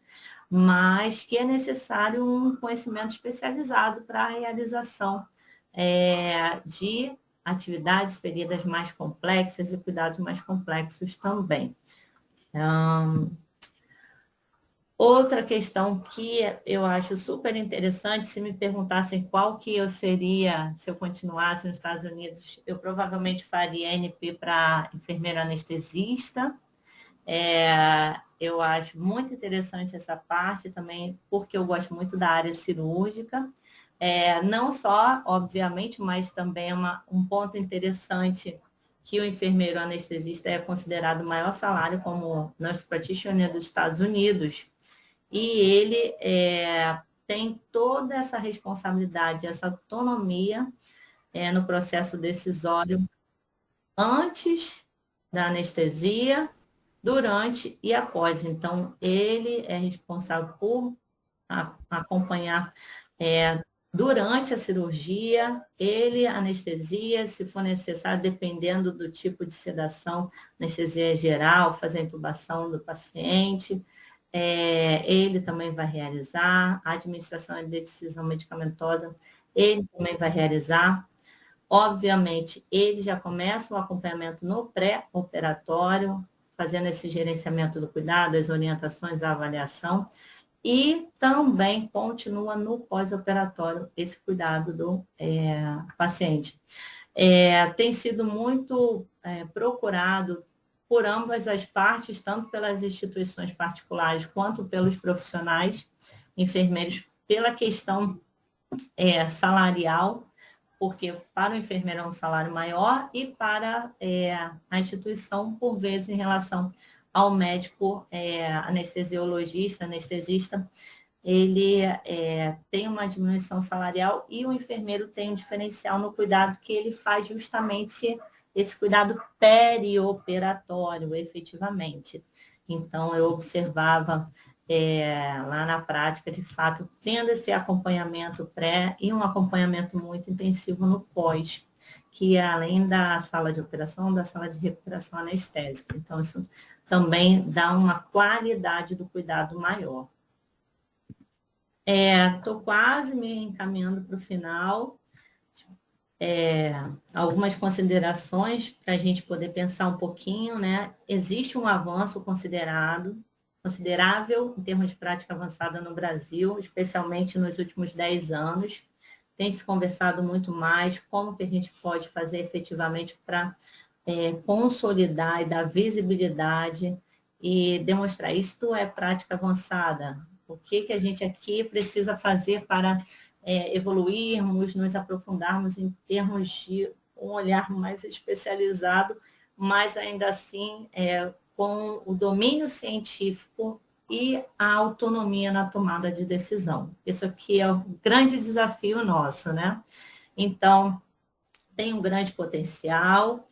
mas que é necessário um conhecimento especializado para a realização de atividades, feridas mais complexas e cuidados mais complexos também. Outra questão que eu acho super interessante, se me perguntassem qual que eu seria, se eu continuasse nos Estados Unidos, eu provavelmente faria NP para enfermeira anestesista. Eu acho muito interessante essa parte também, porque eu gosto muito da área cirúrgica. Não só, obviamente, mas também é um ponto interessante que o enfermeiro anestesista é considerado o maior salário como nurse practitioner dos Estados Unidos. E ele tem toda essa responsabilidade, essa autonomia no processo decisório antes da anestesia, durante e após. Então, ele é responsável por acompanhar durante a cirurgia, ele anestesia, se for necessário, dependendo do tipo de sedação, anestesia geral, fazer a intubação do paciente. Ele também vai realizar, a administração de decisão medicamentosa, ele também vai realizar. Obviamente, ele já começa o acompanhamento no pré-operatório, fazendo esse gerenciamento do cuidado, as orientações, a avaliação, e também continua no pós-operatório esse cuidado do paciente. Tem sido muito procurado por ambas as partes, tanto pelas instituições particulares quanto pelos profissionais enfermeiros, pela questão salarial, porque para o enfermeiro é um salário maior e para a instituição, por vezes, em relação ao médico anestesiologista, anestesista, ele tem uma diminuição salarial e o enfermeiro tem um diferencial no cuidado que ele faz justamente esse cuidado perioperatório, efetivamente. Então, eu observava lá na prática, de fato, tendo esse acompanhamento pré e um acompanhamento muito intensivo no pós, que é além da sala de operação, da sala de recuperação anestésica. Então, isso também dá uma qualidade do cuidado maior. Estou quase me encaminhando para o final. Algumas considerações para a gente poder pensar um pouquinho, né? Existe um avanço considerável em termos de prática avançada no Brasil, especialmente nos últimos 10 anos. Tem se conversado muito mais como que a gente pode fazer efetivamente para consolidar e dar visibilidade e demonstrar isto é prática avançada. O que a gente aqui precisa fazer para evoluirmos, nos aprofundarmos em termos de um olhar mais especializado, mas ainda assim com o domínio científico e a autonomia na tomada de decisão. Isso aqui é um grande desafio nosso, né? Então, tem um grande potencial,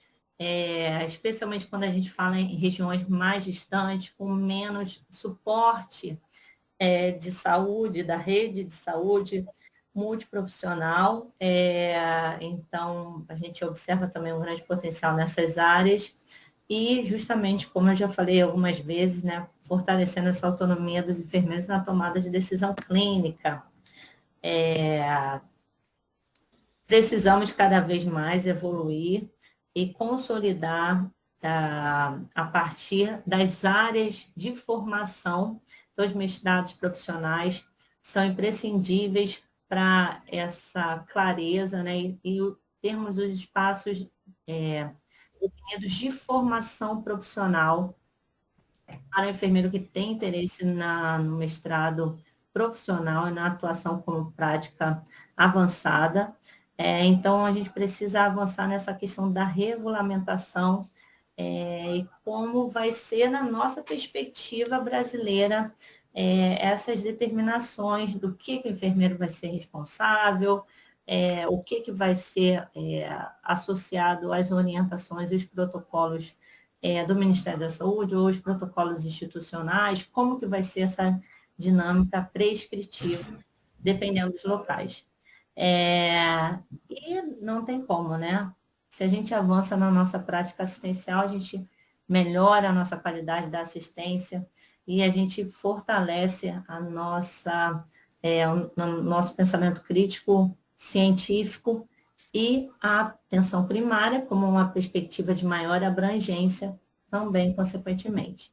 especialmente quando a gente fala em regiões mais distantes, com menos suporte de saúde, da rede de saúde multiprofissional. Então, a gente observa também um grande potencial nessas áreas e, justamente, como eu já falei algumas vezes, né, fortalecendo essa autonomia dos enfermeiros na tomada de decisão clínica. Precisamos cada vez mais evoluir e consolidar a partir das áreas de formação dos mestrados profissionais, são imprescindíveis para essa clareza, né, e termos os espaços definidos de formação profissional para o enfermeiro que tem interesse no mestrado profissional e na atuação como prática avançada. Então, a gente precisa avançar nessa questão da regulamentação e como vai ser, na nossa perspectiva brasileira, essas determinações do que o enfermeiro vai ser responsável, o que vai ser associado às orientações e os protocolos do Ministério da Saúde ou os protocolos institucionais, como que vai ser essa dinâmica prescritiva, dependendo dos locais. E não tem como, né? Se a gente avança na nossa prática assistencial, a gente melhora a nossa qualidade da assistência e a gente fortalece a nossa, o nosso pensamento crítico científico e a atenção primária como uma perspectiva de maior abrangência também, consequentemente.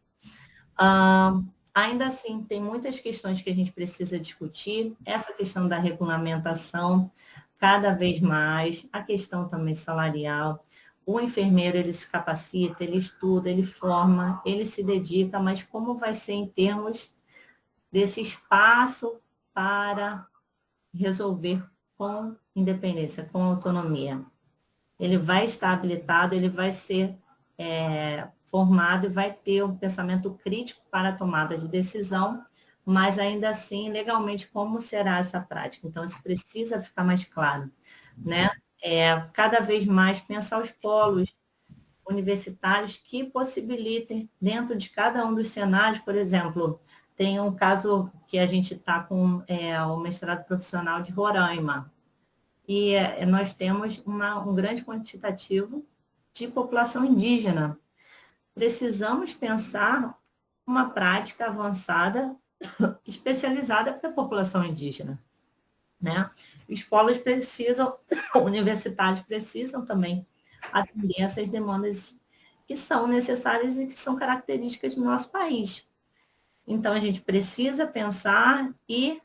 Ainda assim, tem muitas questões que a gente precisa discutir, essa questão da regulamentação, cada vez mais, a questão também salarial. O enfermeiro, ele se capacita, ele estuda, ele forma, ele se dedica, mas como vai ser em termos desse espaço para resolver com independência, com autonomia? Ele vai estar habilitado, ele vai ser formado e vai ter um pensamento crítico para a tomada de decisão, mas ainda assim, legalmente, como será essa prática? Então, isso precisa ficar mais claro, né? Cada vez mais pensar os polos universitários que possibilitem, dentro de cada um dos cenários, por exemplo, tem um caso que a gente está com o mestrado profissional de Roraima, e nós temos um grande quantitativo de população indígena. Precisamos pensar uma prática avançada, especializada para a população indígena, né? Os polos universitários precisam também atender essas demandas que são necessárias e que são características do nosso país. Então, a gente precisa pensar e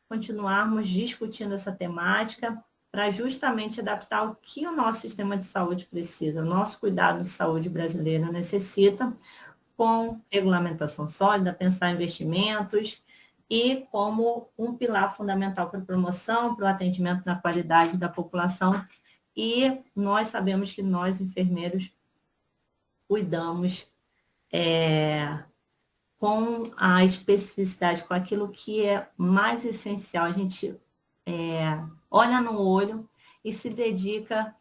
continuarmos discutindo essa temática para justamente adaptar o que o nosso sistema de saúde precisa, o nosso cuidado de saúde brasileiro necessita, com regulamentação sólida, pensar em investimentos e como um pilar fundamental para a promoção, para o atendimento na qualidade da população. E nós sabemos que nós, enfermeiros, cuidamos com a especificidade, com aquilo que é mais essencial. A gente olha no olho e se dedica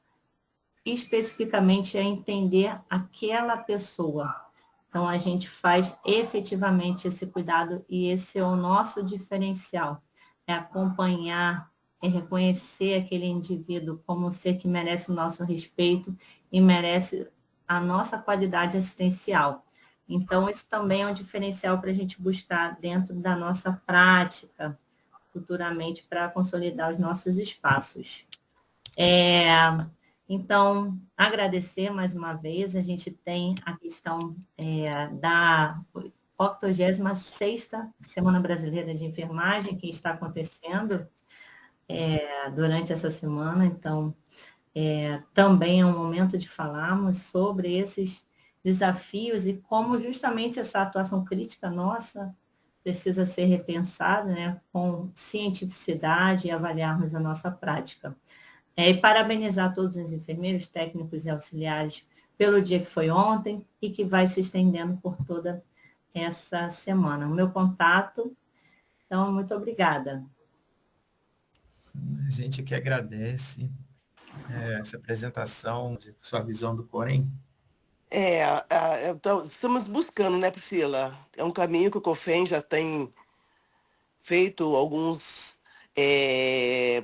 especificamente a entender aquela pessoa. Então, a gente faz efetivamente esse cuidado e esse é o nosso diferencial. É acompanhar, é reconhecer aquele indivíduo como um ser que merece o nosso respeito e merece a nossa qualidade assistencial. Então, isso também é um diferencial para a gente buscar dentro da nossa prática, futuramente, para consolidar os nossos espaços. Então, agradecer mais uma vez, a gente tem a questão da 86ª Semana Brasileira de Enfermagem, que está acontecendo durante essa semana, então, também é um momento de falarmos sobre esses desafios e como justamente essa atuação crítica nossa precisa ser repensada, né, com cientificidade e avaliarmos a nossa prática. E parabenizar todos os enfermeiros, técnicos e auxiliares pelo dia que foi ontem e que vai se estendendo por toda essa semana. O meu contato, então, muito obrigada. A gente que agradece essa apresentação, sua visão do COREM. Então, estamos buscando, né, Priscila? É um caminho que o COFEN já tem feito alguns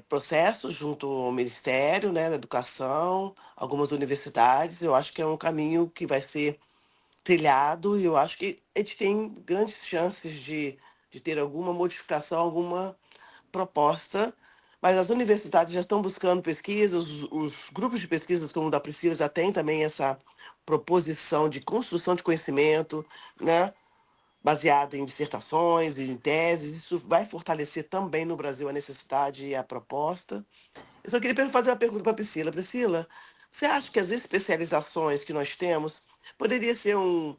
processos junto ao Ministério, né, da Educação, algumas universidades. Eu acho que é um caminho que vai ser trilhado e eu acho que a gente tem grandes chances de ter alguma modificação, alguma proposta, mas as universidades já estão buscando pesquisas, os grupos de pesquisas, como o da Priscila, já tem também essa proposição de construção de conhecimento, né, baseado em dissertações e em teses. Isso vai fortalecer também no Brasil a necessidade e a proposta. Eu só queria fazer uma pergunta para a Priscila. Priscila, você acha que as especializações que nós temos poderia ser um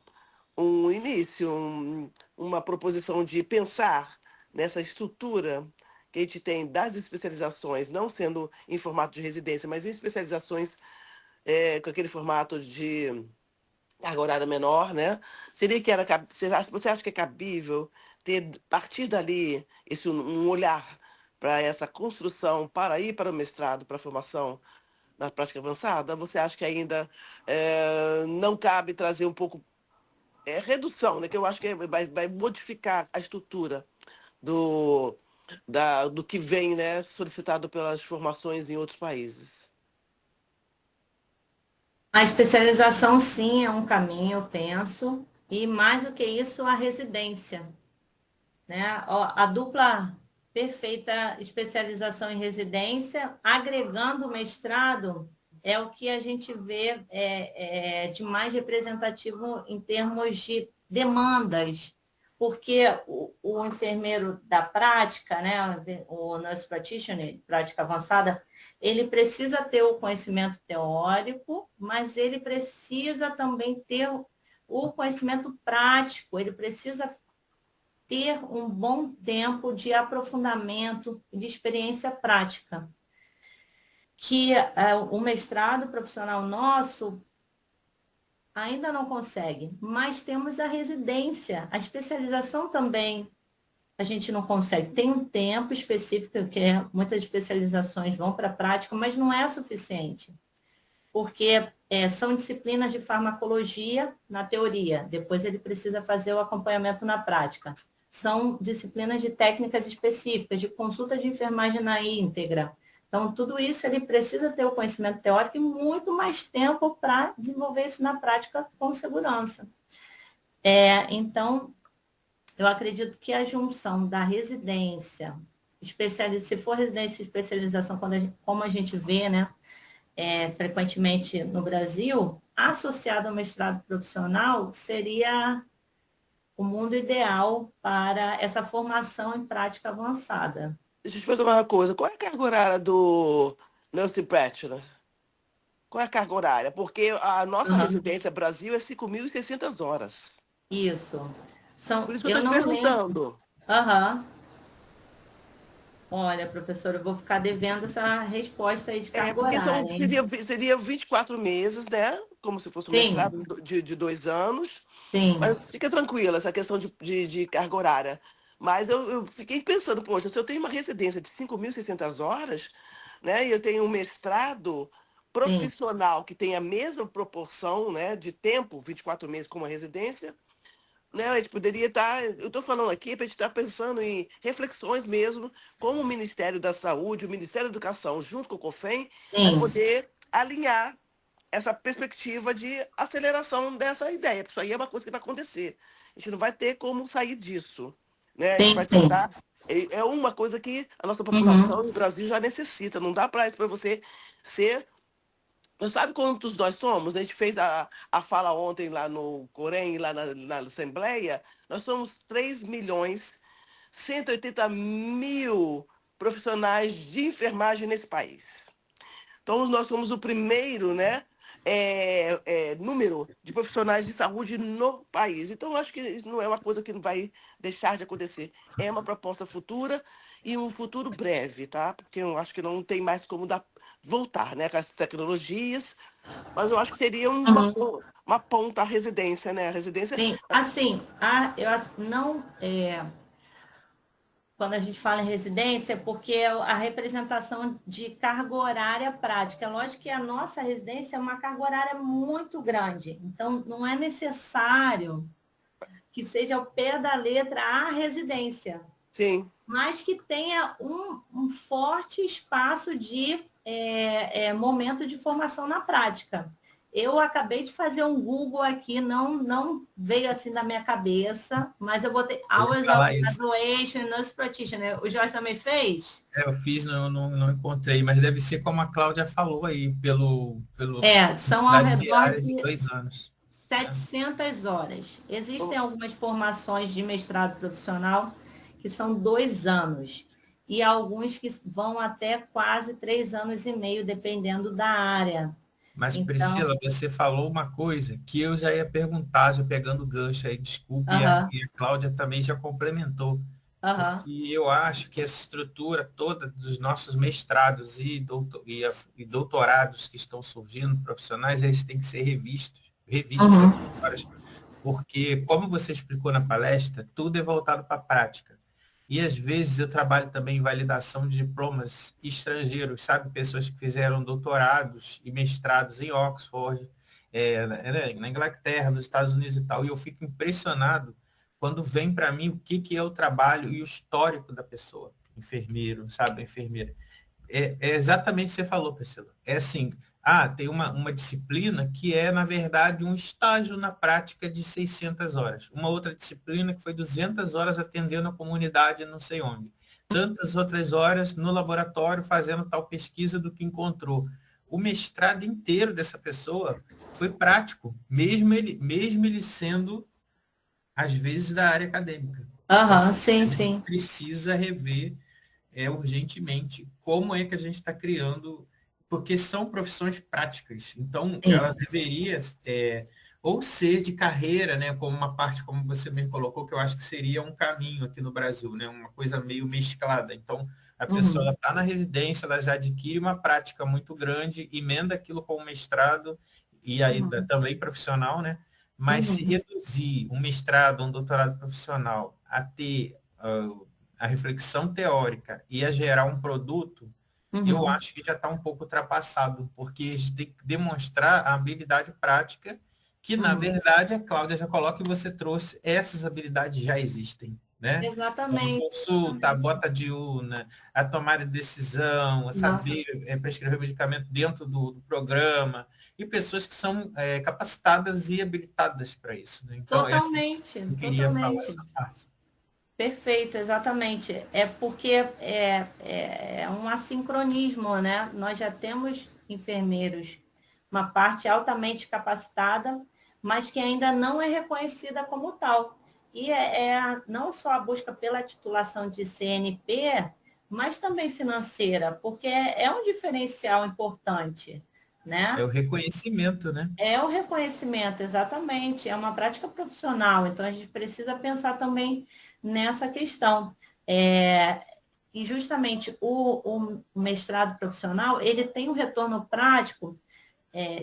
início, uma proposição de pensar nessa estrutura que a gente tem das especializações, não sendo em formato de residência, mas em especializações com aquele formato de carga horária menor, né? Seria que você acha que é cabível ter, a partir dali, um olhar para essa construção, para ir para o mestrado, para a formação na prática avançada? Você acha que ainda não cabe trazer um pouco redução, né? Que eu acho que vai modificar a estrutura do, do que vem, né, solicitado pelas formações em outros países. A especialização, sim, é um caminho, eu penso, e mais do que isso, a residência, né? A dupla perfeita especialização em residência, agregando o mestrado, é o que a gente vê de mais representativo em termos de demandas, porque o enfermeiro da prática, né, o nurse practitioner, prática avançada, ele precisa ter o conhecimento teórico, mas ele precisa também ter o conhecimento prático, ele precisa ter um bom tempo de aprofundamento e de experiência prática. Que o mestrado profissional nosso ainda não consegue, mas temos a residência, a especialização também a gente não consegue. Tem um tempo específico que muitas especializações vão para a prática, mas não é suficiente, porque são disciplinas de farmacologia na teoria, depois ele precisa fazer o acompanhamento na prática. São disciplinas de técnicas específicas, de consulta de enfermagem na íntegra. Então, tudo isso ele precisa ter o conhecimento teórico e muito mais tempo para desenvolver isso na prática com segurança. Então, eu acredito que a junção da residência, se for residência e especialização, como a gente vê, né, frequentemente no Brasil, associado ao mestrado profissional, seria o mundo ideal para essa formação em prática avançada. Deixa eu te perguntar uma coisa. Qual é a carga horária do Nursing Practitioner? Qual é a carga horária? Porque a nossa Uhum. residência Brasil é 5.600 horas. Isso. Por isso que eu Eu estou te não lembro. perguntando. Aham. Olha, professora, eu vou ficar devendo essa resposta aí de É, carga porque horária, hein? seria 24 meses, né? Como se fosse um Sim, mestrado de 2 anos. sim, Mas fica tranquila essa questão de carga horária. Mas eu fiquei pensando, poxa, se eu tenho uma residência de 5.600 horas, né? E eu tenho um mestrado sim. profissional que tem a mesma proporção, né, de tempo, 24 meses com uma residência, né? A gente poderia estar, eu estou falando aqui para a gente estar pensando em reflexões mesmo, como o Ministério da Saúde, o Ministério da Educação, junto com o COFEM, vai Sim, poder alinhar essa perspectiva de aceleração dessa ideia. Porque isso aí é uma coisa que vai acontecer. A gente não vai ter como sair disso, né? A gente sim, vai sim. tentar. É uma coisa que a nossa população Uhum. no Brasil já necessita. Não dá para isso para você ser. Você sabe quantos nós somos? A gente fez a fala ontem lá no Corém, lá na Assembleia. Nós somos 3.180.000 profissionais de enfermagem nesse país. Então, nós somos o primeiro, né, número de profissionais de saúde no país. Então, eu acho que isso não é uma coisa que não vai deixar de acontecer. É uma proposta futura e um futuro breve, tá? Porque eu acho que não tem mais como voltar, né, com as tecnologias. Mas eu acho que seria Uhum. uma ponta à residência, né? A residência. Sim, assim, não, quando a gente fala em residência, é porque é a representação de carga horária prática. É lógico que a nossa residência é uma carga horária muito grande, então não é necessário que seja ao pé da letra a residência, Sim. mas que tenha um forte espaço de momento de formação na prática. Eu acabei de fazer um Google aqui, não veio assim na minha cabeça, mas eu botei Eu ia Hours of falar isso. Graduation Nurse Practitioner. O Jorge também fez? Eu fiz, não encontrei, mas deve ser como a Cláudia falou aí, pelo São ao quantidade redor diária de de 2 anos. É. 700 horas. Existem algumas formações de mestrado profissional que são 2 anos, e alguns que vão até quase 3 anos e meio, dependendo da área. Mas, Então, Priscila, você falou uma coisa que eu já ia perguntar, já pegando o gancho aí, desculpe, aham, e a Cláudia também já complementou, aham, porque eu acho que essa estrutura toda dos nossos mestrados e doutorados que estão surgindo, profissionais, eles têm que ser revistos uhum, essas horas, porque, como você explicou na palestra, tudo é voltado para a prática. E às vezes eu trabalho também em validação de diplomas estrangeiros, sabe? Pessoas que fizeram doutorados e mestrados em Oxford, na Inglaterra, nos Estados Unidos e tal. E eu fico impressionado quando vem para mim o que é o trabalho e o histórico da pessoa, enfermeiro, sabe? Enfermeira. É exatamente o que você falou, Priscila. É assim, tem uma disciplina que é, na verdade, um estágio na prática de 600 horas. Uma outra disciplina que foi 200 horas atendendo a comunidade não sei onde. Tantas outras horas no laboratório fazendo tal pesquisa do que encontrou. O mestrado inteiro dessa pessoa foi prático, mesmo ele sendo, às vezes, da área acadêmica. Então, aham, assim, a sim, gente sim. precisa rever urgentemente como é que a gente está criando, porque são profissões práticas. Então, ela Sim. deveria ou ser de carreira, né, como uma parte, como você bem colocou, que eu acho que seria um caminho aqui no Brasil, né, uma coisa meio mesclada. Então, a pessoa Uhum, está na residência, ela já adquire uma prática muito grande, emenda aquilo com o mestrado, e aí uhum, também profissional, né? Mas se uhum, reduzir um mestrado, um doutorado profissional a ter a reflexão teórica e a gerar um produto, eu uhum, acho que já está um pouco ultrapassado, porque a gente tem que demonstrar a habilidade prática, que na uhum. verdade a Cláudia já coloca e você trouxe, essas habilidades já existem, né? Como Exatamente, consulta, a exatamente. bota diurna, a tomada de decisão, a Aham. saber prescrever medicamento dentro do programa, e pessoas que são capacitadas e habilitadas para isso, né? Então, essa Totalmente, eu queria falar totalmente. essa parte. Perfeito, exatamente. É porque é um assincronismo, né? Nós já temos enfermeiros uma parte altamente capacitada, mas que ainda não é reconhecida como tal. E não só a busca pela titulação de CNP, mas também financeira, porque é um diferencial importante, É né? o reconhecimento, né? É o reconhecimento, exatamente. É uma prática profissional, então a gente precisa pensar também nessa questão. E justamente o mestrado profissional, ele tem um retorno prático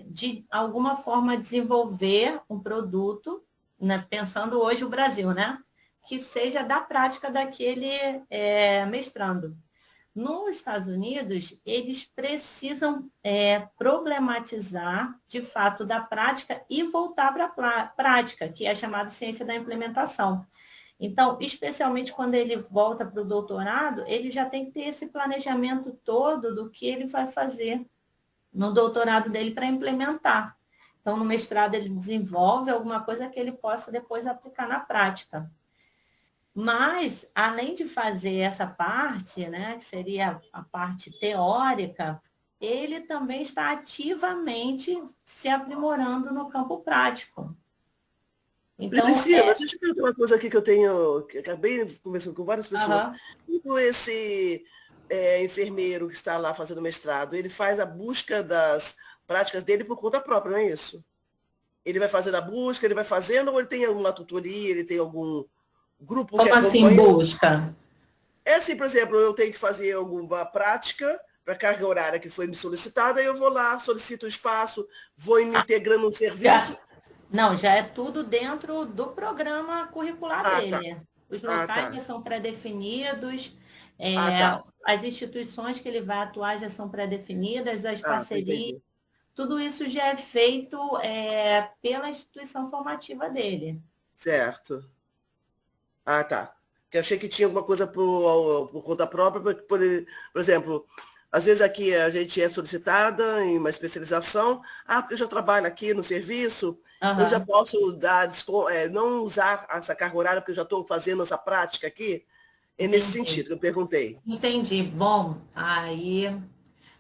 de alguma forma desenvolver um produto, né, pensando hoje o Brasil, né, que seja da prática daquele mestrando. Nos Estados Unidos, eles precisam problematizar, de fato, da prática e voltar para a prática, que é a chamada ciência da implementação. Então, especialmente quando ele volta para o doutorado, ele já tem que ter esse planejamento todo do que ele vai fazer no doutorado dele para implementar. Então, no mestrado, ele desenvolve alguma coisa que ele possa depois aplicar na prática. Mas, além de fazer essa parte, né, que seria a parte teórica, ele também está ativamente se aprimorando no campo prático. Então, Priscila, deixa eu te perguntar uma coisa aqui que acabei conversando com várias pessoas. aham. Como esse enfermeiro que está lá fazendo mestrado, ele faz a busca das práticas dele por conta própria, não é isso? Ele vai fazendo a busca, ele vai fazendo, ou ele tem alguma tutoria, ele tem algum grupo que Como assim acompanha? busca? É assim, por exemplo, eu tenho que fazer alguma prática para a carga horária que foi me solicitada, eu vou lá, solicito o espaço, vou me integrando no serviço. Já, não, já é tudo dentro do programa curricular Ah, tá. dele. Os Ah, locais tá. já são pré-definidos, Ah, é, tá. as instituições que ele vai atuar já são pré-definidas, as Ah, parcerias, entendi. tudo isso já é feito pela instituição formativa dele. Certo. Ah, tá. Porque eu achei que tinha alguma coisa por conta própria, por exemplo, às vezes aqui a gente é solicitada em uma especialização, porque eu já trabalho aqui no serviço, eu já Aham, posso não usar essa carga horária porque eu já estou fazendo essa prática aqui. É nesse entendi. sentido que eu perguntei. Entendi. Bom, aí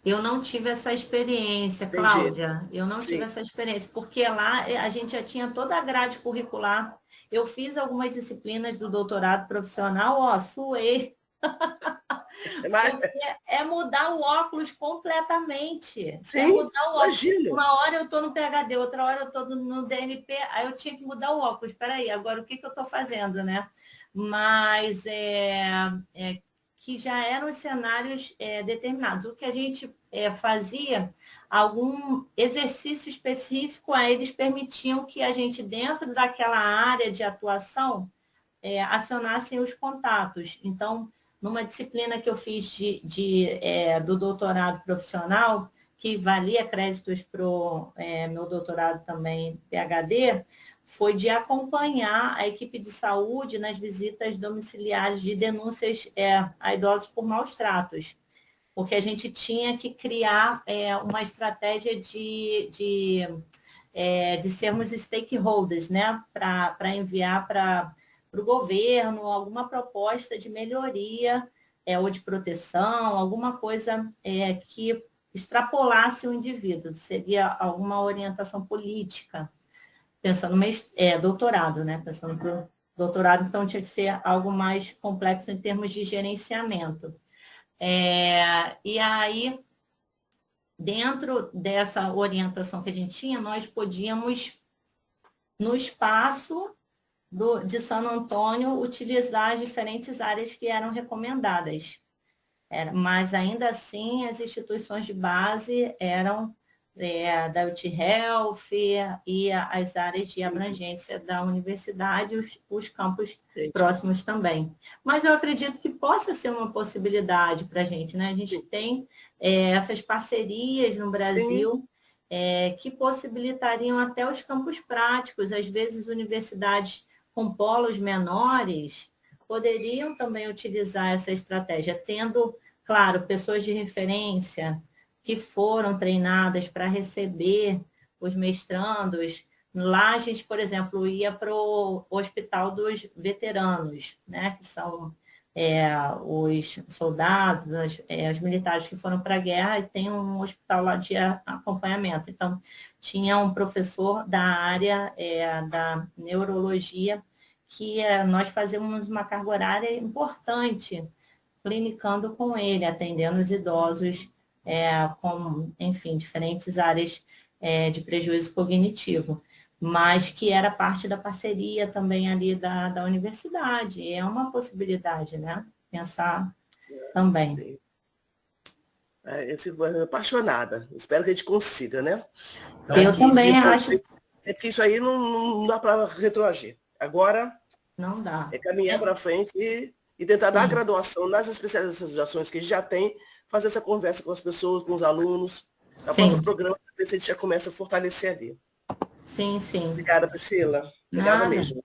eu não tive essa experiência, Entendi. Cláudia. Eu não tive Sim. essa experiência, porque lá a gente já tinha toda a grade curricular. Eu fiz algumas disciplinas do doutorado profissional, ó, suei, Mas, porque é mudar o óculos completamente. É sim, mudar o óculos. imagino. Uma hora eu estou no PhD, outra hora eu estou no DNP, aí eu tinha que mudar o óculos. Espera aí, agora o que eu estou fazendo, né? Mas que já eram cenários determinados. O que a gente fazia, algum exercício específico, aí eles permitiam que a gente, dentro daquela área de atuação, acionassem os contatos. Então, numa disciplina que eu fiz do doutorado profissional, que valia créditos para o meu doutorado também, PhD, foi de acompanhar a equipe de saúde nas visitas domiciliares de denúncias a idosos por maus tratos, porque a gente tinha que criar uma estratégia de sermos stakeholders, né, para enviar para o governo alguma proposta de melhoria ou de proteção, alguma coisa que extrapolasse o indivíduo, seria alguma orientação política, pensando no doutorado, né, pensando para o doutorado, então tinha que ser algo mais complexo em termos de gerenciamento. E aí, dentro dessa orientação que a gente tinha, nós podíamos, no espaço de San Antônio, utilizar as diferentes áreas que eram recomendadas. Mas, ainda assim, as instituições de base eram da UTHealth e as áreas de Entendi. abrangência da universidade, os campos Entendi. próximos também. Mas eu acredito que possa ser uma possibilidade para a gente, né? A gente tem essas parcerias no Sim, Brasil que possibilitariam até os campos práticos, às vezes universidades com polos menores poderiam também utilizar essa estratégia, tendo, claro, pessoas de referência que foram treinadas para receber os mestrandos. Lá a gente, por exemplo, ia para o Hospital dos Veteranos, né, que são os soldados, os militares que foram para a guerra, e tem um hospital lá de acompanhamento. Então, tinha um professor da área da neurologia, que nós fazíamos uma carga horária importante, clinicando com ele, atendendo os idosos com, enfim, diferentes áreas de prejuízo cognitivo, mas que era parte da parceria também ali da universidade. É uma possibilidade, né? Pensar também. Sim. Eu fico apaixonada. Espero que a gente consiga, né? Eu também acho. É porque isso aí não dá para retroagir. Agora, não dá. É caminhar para frente e tentar dar graduação nas especializações que a gente já tem, fazer essa conversa com as pessoas, com os alunos, a próprio programa, para ver se a gente já começa a fortalecer ali. Sim, sim. Obrigada, Priscila. Obrigada mesmo.